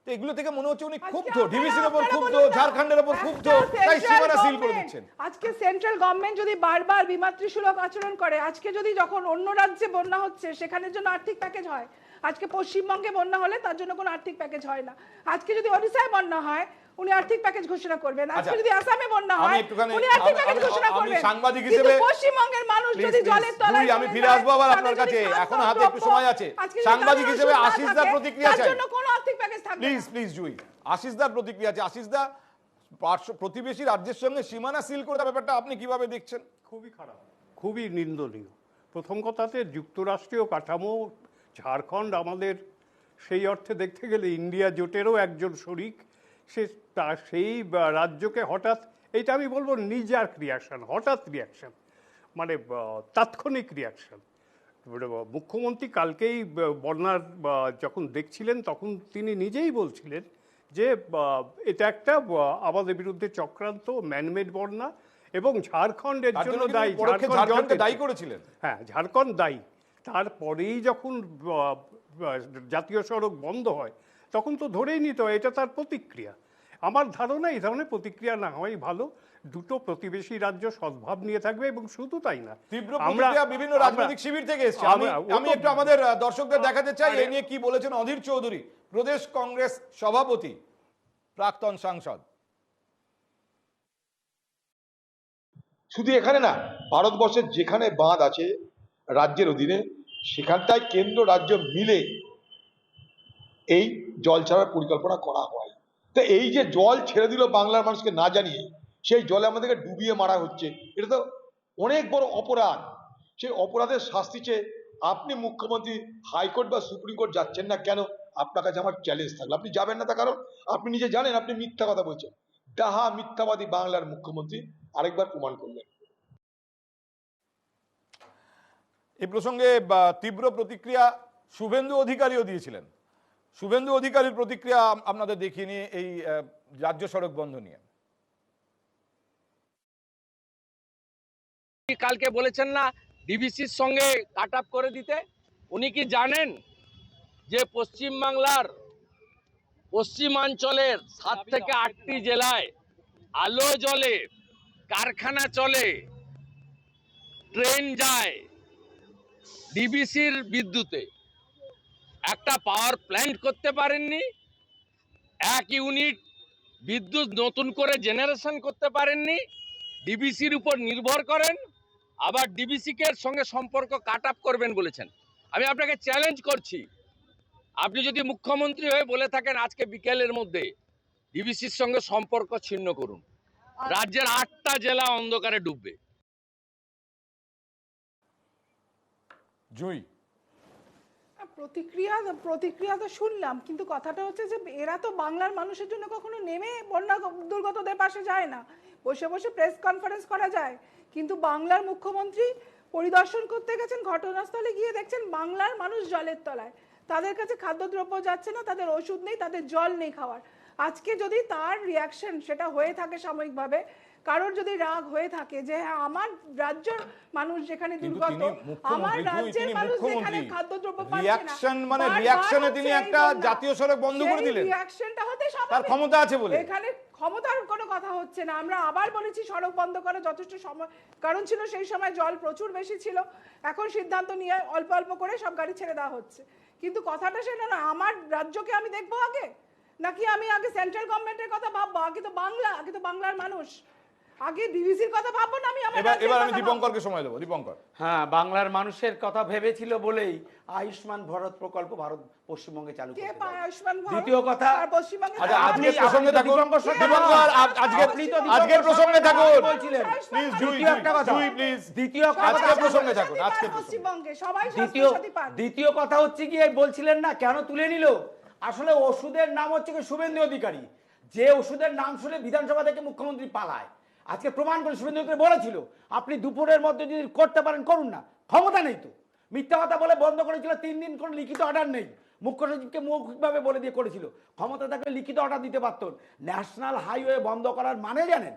তো এগুলো থেকে মনে হচ্ছে উনি ক্ষুব্ধ, ডিভিসির উপর ক্ষুব্ধ, ঝাড়খণ্ডের উপর ক্ষুব্ধ, তাই সীমানা সিল করে দিচ্ছেন। আজকে সেন্ট্রাল গভর্নমেন্ট যদি বারবার বিমাতৃসুলভ আচরণ করে, আজকে যদি যখন অন্য রাজ্যে বন্যা হচ্ছে সেখানের জন্য আর্থিক প্যাকেজ হয়, আজকে পশ্চিমবঙ্গে বন্যা হলে তার জন্য কোনো আর্থিক প্যাকেজ হয় না। আজকে যদি ওড়িশায় বন্যা হয় উনি আর্থিক প্যাকেজ ঘোষণা করবেন, আজকে যদি আসামে বন্যা হয় উনি আর্থিক প্যাকেজ ঘোষণা করবেন। সাংবাদিক কিন্তু হিসেবে পশ্চিমবঙ্গের মানুষ যদি জলের তলায় আমি ফিরে আসবো আবার আপনার কাছে, এখন হাতে একটু সময় আছে। সাংবাদিক হিসেবে আশিসদার প্রতিক্রিয়া চাই, তার জন্য কোনো আর্থিক প্যাকেজ থাকবে না। প্লিজ জুই, আশিসদার প্রতিক্রিয়া আছে। আশিসদা, প্রতিবেশী রাজ্যের সঙ্গে সীমানা সিল করে ব্যাপারটা আপনি কিভাবে দেখছেন? খুবই খারাপ, খুবই নিন্দনীয়। প্রথম কথাতে যুক্তরাষ্ট্রীয় কাঠামো, ঝাড়খণ্ড আমাদের সেই অর্থে দেখতে গেলে ইন্ডিয়া জোটেরও একজন শরিক, সেই রাজ্যকে হঠাৎ, এইটা আমি বলবো নিজার্ক রিয়াকশন, হঠাৎ রিয়াকশন, মানে তাৎক্ষণিক রিয়াকশন। মুখ্যমন্ত্রী কালকেই বন্যার যখন দেখছিলেন তখন তিনি নিজেই বলছিলেন যে এটা একটা আমাদের বিরুদ্ধে চক্রান্ত, ম্যানমেড বন্যা এবং ঝাড়খণ্ডের জন্য দায়ী, ঝাড়খণ্ডকে দায়ী করেছিলেন। হ্যাঁ, ঝাড়খণ্ড দায়ী। তারপরেই যখন জাতীয় সড়ক বন্ধ হয় তখন তো ধরেই নিতে হয় এটা তার প্রতিক্রিয়া। আমার ধারণা এই ধরনের প্রতিক্রিয়া না হওয়াই ভালো। দুটো প্রতিবেশী রাজ্য সদ্ভাব নিয়ে থাকবে এবং শুধু তাই না, তীব্র প্রতিক্রিয়া বিভিন্ন রাজনৈতিক শিবির থেকে এসেছে। আমি একটু আমাদের দর্শকদের দেখাতে চাই এই নিয়ে কি বলেছেন অধীর চৌধুরী, প্রদেশ কংগ্রেস সভাপতি, প্রাক্তন সাংসদ। শুধু এখানে না, ভারতবর্ষের যেখানে বাঁধ আছে রাজ্যের অধীনে সেখানটায় কেন্দ্র রাজ্য মিলে এই জল ছাড়ার পরিকল্পনা করা হয়। তো এই যে জল ছেড়ে দিল বাংলার মানুষকে না জানিয়ে, সেই জলে আমাদেরকে ডুবিয়ে মারা হচ্ছে, এটা তো অনেক বড় অপরাধ। সেই অপরাধের শাস্তি চেয়ে আপনি মুখ্যমন্ত্রী হাইকোর্ট বা সুপ্রিম কোর্ট যাচ্ছেন না কেন? আপনার কাছে আমার চ্যালেঞ্জ থাকলো, আপনি যাবেন না, তার কারণ আপনি নিজে জানেন আপনি মিথ্যা কথা বলছেন। ডাহা মিথ্যাবাদী বাংলার মুখ্যমন্ত্রী আরেকবার প্রমাণ করলেন। এই প্রসঙ্গে তীব্র প্রতিক্রিয়া শুভেন্দু অধিকারীও দিয়েছিলেন। শুভেন্দু অধিকারীর প্রতিক্রিয়া আপনাদের দেখিয়ে নিয়ে এই রাজ্য সড়ক বন্ধ নিয়ে। কালকে বলেছেন না ডিবিসির সঙ্গে কাট আপ করে দিতে, উনি কি জানেন যে পশ্চিমবাংলার পশ্চিমাঞ্চলের 7 থেকে 8টি জেলায় আলো জ্বলে, কারখানা চলে, ট্রেন যায় ডিবিসির বিদ্যুতে? একটা পাওয়ার প্ল্যান্ট করতে পারেননি, 1 ইউনিট বিদ্যুৎ নতুন করে জেনারেশন করতে পারেননি, ডিবিসির উপর নির্ভর করেন, আবার ডিবিসিকে সঙ্গে সম্পর্ক কাট আপ করবেন বলেছেন। আমি আপনাকে চ্যালেঞ্জ করছি, আপনি যদি মুখ্যমন্ত্রী হয়ে বলে থাকেন আজকে বিকেলের মধ্যে ডিবিসির সঙ্গে সম্পর্ক ছিন্ন করুন, রাজ্যের 8টা জেলা অন্ধকারে ডুববে। জুই, প্রতিক্রিয়া তো শুনলাম, কিন্তু কথাটা হচ্ছে যে এরা তো বাংলার মানুষের জন্য কখনো নেমে বন্যা দুর্গতদের পাশে যায় না, বসে বসে প্রেস কনফারেন্স করা যায়। কিন্তু বাংলার মুখ্যমন্ত্রী পরিদর্শন করতে গেছেন, ঘটনাস্থলে গিয়ে দেখছেন বাংলার মানুষ জলের তলায়, তাদের কাছে খাদ্যদ্রব্য যাচ্ছে না, তাদের ওষুধ নেই, তাদের জল নেই খাওয়ার। আজকে যদি তার রিয়াকশন সেটা হয়ে থাকে সাময়িকভাবে, কারোর যদি রাগ হয়ে থাকে যে হ্যাঁ আমার রাজ্যের মানুষ যেখানে দুর্গত, আমার রাজ্যের মানুষ যেখানে খাদ্যদ্রব্য পাচ্ছে না, রিয়াকশন মানে রিয়াকশনে তিনি একটা জাতীয় সড়ক বন্ধ করে দিলেন। রিয়াকশনটা হতে স্বাভাবিক, তার ক্ষমতা আছে বলে। এখানে ক্ষমতার কোনো কথা হচ্ছে না। আমরা আবার বলেছি সড়ক বন্ধ করা যথেষ্ট সময়, কারণ ছিল সেই সময় জল প্রচুর বেশি ছিল, এখন সিদ্ধান্ত নিয়ে অল্প অল্প করে সব গাড়ি ছেড়ে দেওয়া হচ্ছে। কিন্তু কথাটা সেটা না, আমার রাজ্যকে আমি দেখবো আগে, নাকি আমি আগে সেন্ট্রাল গভর্নমেন্টের কথা ভাববো? আগে তো বাংলা, আগে তো বাংলার মানুষ, আগে ডিভিসির কথা ভাববো না আমি আমার। এবার আমি দীপঙ্করকে সময় দেবো। দীপঙ্কর, হ্যাঁ, বাংলার মানুষের কথা ভেবেছিল বলেই আয়ুষ্মান ভারত প্রকল্প ভারত পশ্চিমবঙ্গে চালু করতে পারে। দ্বিতীয় কথা, আজকের প্রসঙ্গে থাকুন দীপঙ্কর, আজকের প্রসঙ্গে থাকুন প্লিজ। জুই, জুই প্লিজ, দ্বিতীয় আজকের প্রসঙ্গে থাকুন। আজকের পশ্চিমবঙ্গে সবাই দ্বিতীয় কথা হচ্ছে কি, বলছিলেন না কেন তুলে নিল? আসলে ওষুধের নাম হচ্ছে কি শুভেন্দু অধিকারী, যে ওষুধের নাম শুনে বিধানসভা থেকে মুখ্যমন্ত্রী পালায়। আজকে প্রমাণ করে শুভেন্দু অধিকারী বলেছিল আপনি দুপুরের মধ্যে যদি করতে পারেন করুন না, ক্ষমতা নেই তো। মিথ্যা কথা বলে বন্ধ করেছিল, 3 দিন কোনো লিখিত অর্ডার নেই, মুখ্য সচিবকে মৌখিকভাবে বলে দিয়ে করেছিল। ক্ষমতা থাকলে লিখিত অর্ডার দিতে পারতেন। ন্যাশনাল হাইওয়ে বন্ধ করার মানে জানেন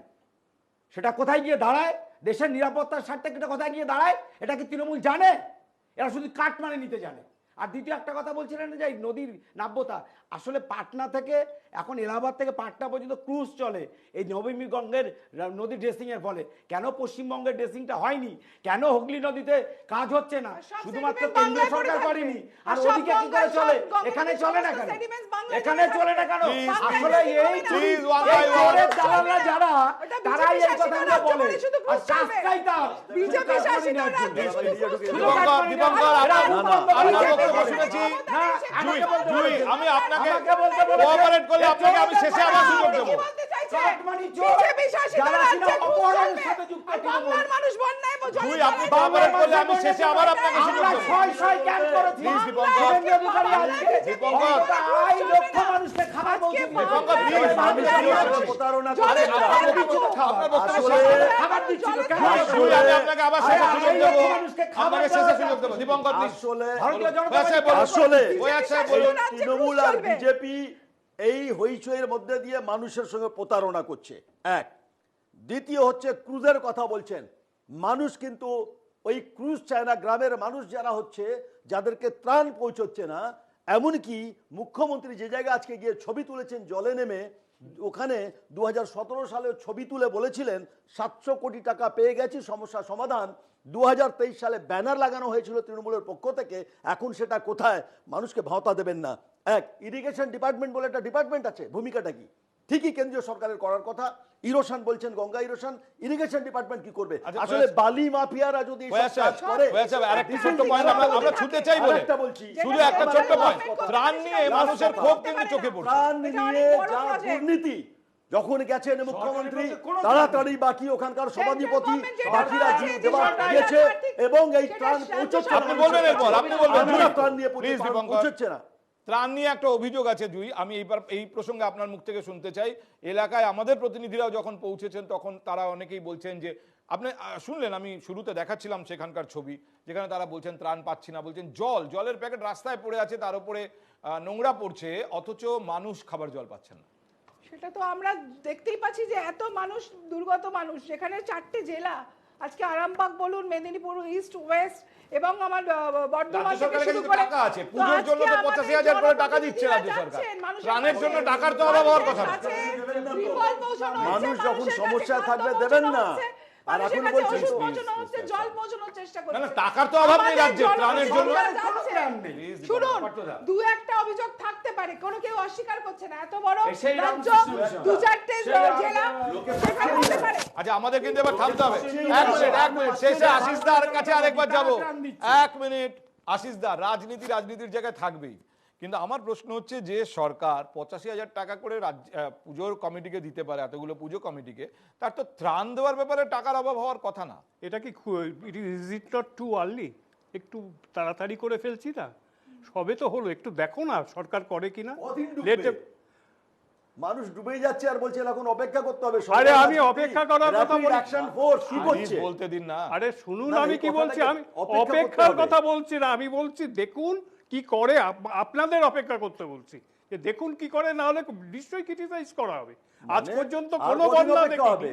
সেটা কোথায় গিয়ে দাঁড়ায়? দেশের নিরাপত্তার স্বার্থে এটা কোথায় গিয়ে দাঁড়ায়? এটা কি তৃণমূল জানে? এরা শুধু কাট মানে নিতে জানে। আর দ্বিতীয় একটা কথা বলছিলেন যে নদীর নাব্যতা, আসলে পাটনা থেকে এখন এলাহাবাদ থেকে পাটনা পর্যন্ত ক্রুজ চলে এই নবমী গঙ্গের নদী ড্রেসিংয়ের ফলে। কেন পশ্চিমবঙ্গের ড্রেসিংটা হয়নি? কেন হুগলি নদীতে কাজ হচ্ছে না? শুধুমাত্র কেন্দ্রীয় সরকার করেনি, আর ওদিকে কি করে চলে? এখানে চলে না কেন? এখানে চলে না কেন? আসলে এই চোরের দালালরা যারা, তারাই এই কথাগুলো বলে আর শাস্তাই তার বিজেপি শাসিত আমি আপনাকে কোঅপারেট করলে আপনাকে আমি শেষে আবার সুযোগ দেব। আপনি কোঅপারেট করলে আমি শেষে আবার আপনাকে সুযোগ দেব। তৃণমূল আর বিজেপি এই হইচইয়ের মধ্যে দিয়ে মানুষের সঙ্গে প্রতারণা করছে, এক। দ্বিতীয় হচ্ছে ক্রুজের কথা বলছেন, মানুষ কিন্তু ওই ক্রুজ চায় না। গ্রামের মানুষ যারা হচ্ছে, যাদেরকে ত্রাণ পৌঁছচ্ছে না, এমনকি মুখ্যমন্ত্রী যে জায়গায় আজকে গিয়ে ছবি তুলেছেন জলে নেমে, ওখানে 2017 সালে ছবি তুলে বলেছিলেন 700 কোটি টাকা পেয়ে গেছি, সমস্যা সমাধান। 2023 সালে ব্যানার লাগানো হয়েছিল তৃণমূলের পক্ষ থেকে, এখন সেটা কোথায়? মানুষকে ভাওতা দেবেন না। এক, ইরিগেশন ডিপার্টমেন্ট বলে একটা ডিপার্টমেন্ট আছে, ভূমিকাটা কি? ঠিকই কেন্দ্রীয় সরকারের করার কথা, ইরোশন বলছেন, গঙ্গা ইরোশন, ইরিগেশন ডিপার্টমেন্ট কি করবে? আসলে বালি মাফিয়ারা যদি কাজ করে, আরেকটি ছোট্ট পয়েন্ট আমরা ছুটে চাই বলে শুধু একটা ছোট্ট পয়েন্ট, ত্রাণ নিয়ে মানুষের ক্ষোভ কিন্তু চোখে পড়ছে। ত্রাণ নিয়ে যা দুর্নীতি, যখন গেছেন মুখ্যমন্ত্রী তাড়াতাড়ি বাকি ওখানকার সভাধিপতি বাকিরা দিয়েছে এবং এই ত্রাণ পৌঁছচ্ছে। আপনি বলবেন এরপর, আপনি বলবেন ত্রাণ নিয়ে পৌঁছচ্ছে না। ত্রাণ নিয়ে একটা অভিযোগ আছে জুই, আমি এই প্রসঙ্গে আপনার মুখ থেকে শুনতে চাই। এলাকায় আমাদের প্রতিনিধিরাও যখন পৌঁছেছেন তখন তারা অনেকেই বলছেন যে, আপনি শুনলেন আমি শুরুতে দেখাচ্ছিলাম সেখানকার ছবি, যেখানে তারা বলছেন ত্রাণ পাচ্ছি না, বলছেন জলের প্যাকেট রাস্তায় পড়ে আছে, তার উপরে নোংরা পড়ছে, অথচ মানুষ খাবার জল পাচ্ছেন না। সেটা তো আমরা দেখতেই পাচ্ছি যে এত মানুষ, দুর্গত মানুষ, যেখানে 4টে জেলা, আজকে আরামবাগ বলুন, মেদিনীপুর ইস্ট ওয়েস্ট এবং আমার বর্ধমান থেকে শুরু করে টাকা আছে, পুজোর জন্য তো 85,000 করে টাকা দিচ্ছে রাজ্য সরকার, ত্রাণের জন্য টাকার তো অভাব হওয়ার কথা না। মানুষ যখন সমস্যায় থাকবে দেবেন না, আর এখন বলছি জল পৌঁছানোর চেষ্টা করছে। না, টাকার তো অভাব নেই রাজ্যে ত্রাণের জন্য। শুনুন, দু একটা অভিযোগ থাকতে পারে, কোনো কেউ অস্বীকার করছে না, এত বড় রাজ্য, 2-4টে জেলা, সেখানে হতে পারে। আচ্ছা, আমাদের কিন্তু এবার থামতে হবে। এক মিনিট শেষে আশিস দার কাছে আরেকবার যাব। 1 মিনিট, আশিস দা, রাজনীতির জায়গায় থাকবেই, কিন্তু আমার প্রশ্ন হচ্ছে যে সরকার 85,000 টাকা করে পুজোর কমিটিকে দিতে পারে, এতগুলো পুজো কমিটিকে, তার তো ত্রাণ দেওয়ার ব্যাপারে টাকার অভাব হওয়ার কথা না। এটা কি is it not too early? একটু তাড়াতাড়ি করে ফেলছি না? সবে তো হলো, একটু দেখো না সরকার করে কিনা। মানুষ ডুবে যাচ্ছে আর বলছে এখন অপেক্ষা করতে হবে। আরে আমি অপেক্ষা করার কথা বলি, অ্যাকশন ফোর্স কি করছে বলতে দিন না। আরে শুনুন, আমি কি বলছি, আমি অপেক্ষার কথা বলছি না, আমি বলছি দেখুন কি করে, আপনাদের অপেক্ষা করতে বলছি যে দেখুন কি করে, না হলে নিশ্চয়ই ক্রিটিসাইজ করা হবে। আজ পর্যন্ত কোনো বন্যা দেখিনি,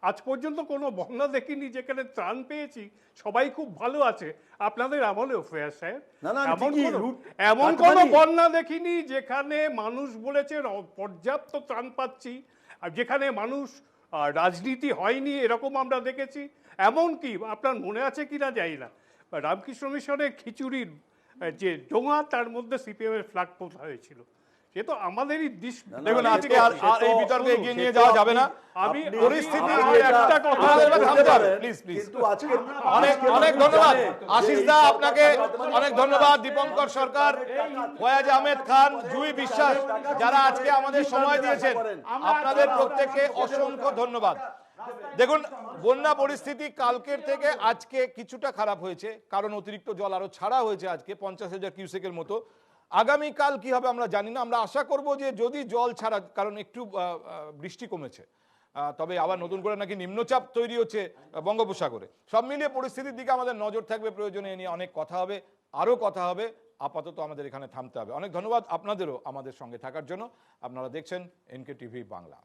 আজ পর্যন্ত কোনো বন্যা দেখিনি যেখানে ত্রাণ পেয়েছি, সবাই খুব ভালো আছে। আপনাদের আমলেও ফেয়ার সাহেব এমন কোনো বন্যা দেখিনি যেখানে মানুষ বলেছেন পর্যাপ্ত ত্রাণ পাচ্ছি, আর যেখানে মানুষ রাজনীতি হয়নি এরকম আমরা দেখেছি। এমনকি আপনার মনে আছে কিনা জানি না, রামকৃষ্ণ মিশনের খিচুড়ির যে ডোঙা, তার মধ্যে সিপিএম এর ফ্ল্যাগ পোতা হয়েছিল। সে তো আমাদেরই দিশ। দেখুন, আজকে আর এই বিতর্কে এগিয়ে নিয়ে যাওয়া যাবে না। আমি পরিস্থিতি একটা কথা প্লিজ কিন্তু আজকে অনেক ধন্যবাদ আশিস দা, আপনাকে অনেক ধন্যবাদ। দীপঙ্কর সরকার, ফয়াজ আহমেদ খান, জুই বিশ্বাস, যারা আজকে আমাদের সময় দিয়েছেন, আপনাদের প্রত্যেককে অসংখ্য ধন্যবাদ। দেখুন, বন্যা পরিস্থিতি কালকের থেকে আজকে কিছুটা খারাপ হয়েছে, কারণ অতিরিক্ত জল আরো ছাড়া হয়েছে আজকে 50,000 কিউসেকের মতো। আগামীকাল কি হবে আমরা জানি না, আমরা আশা করব যে যদি জল ছাড়া, কারণ একটু বৃষ্টি কমেছে, তবে আবার নতুন করে নাকি নিম্নচাপ তৈরি হচ্ছে বঙ্গোপসাগরে। সব মিলিয়ে পরিস্থিতির দিকে আমাদের নজর থাকবে, প্রয়োজনে এ নিয়ে অনেক কথা হবে, আরও কথা হবে। আপাতত আমাদের এখানে থামতে হবে। অনেক ধন্যবাদ আপনাদেরও আমাদের সঙ্গে থাকার জন্য। আপনারা দেখছেন NK টিভি বাংলা।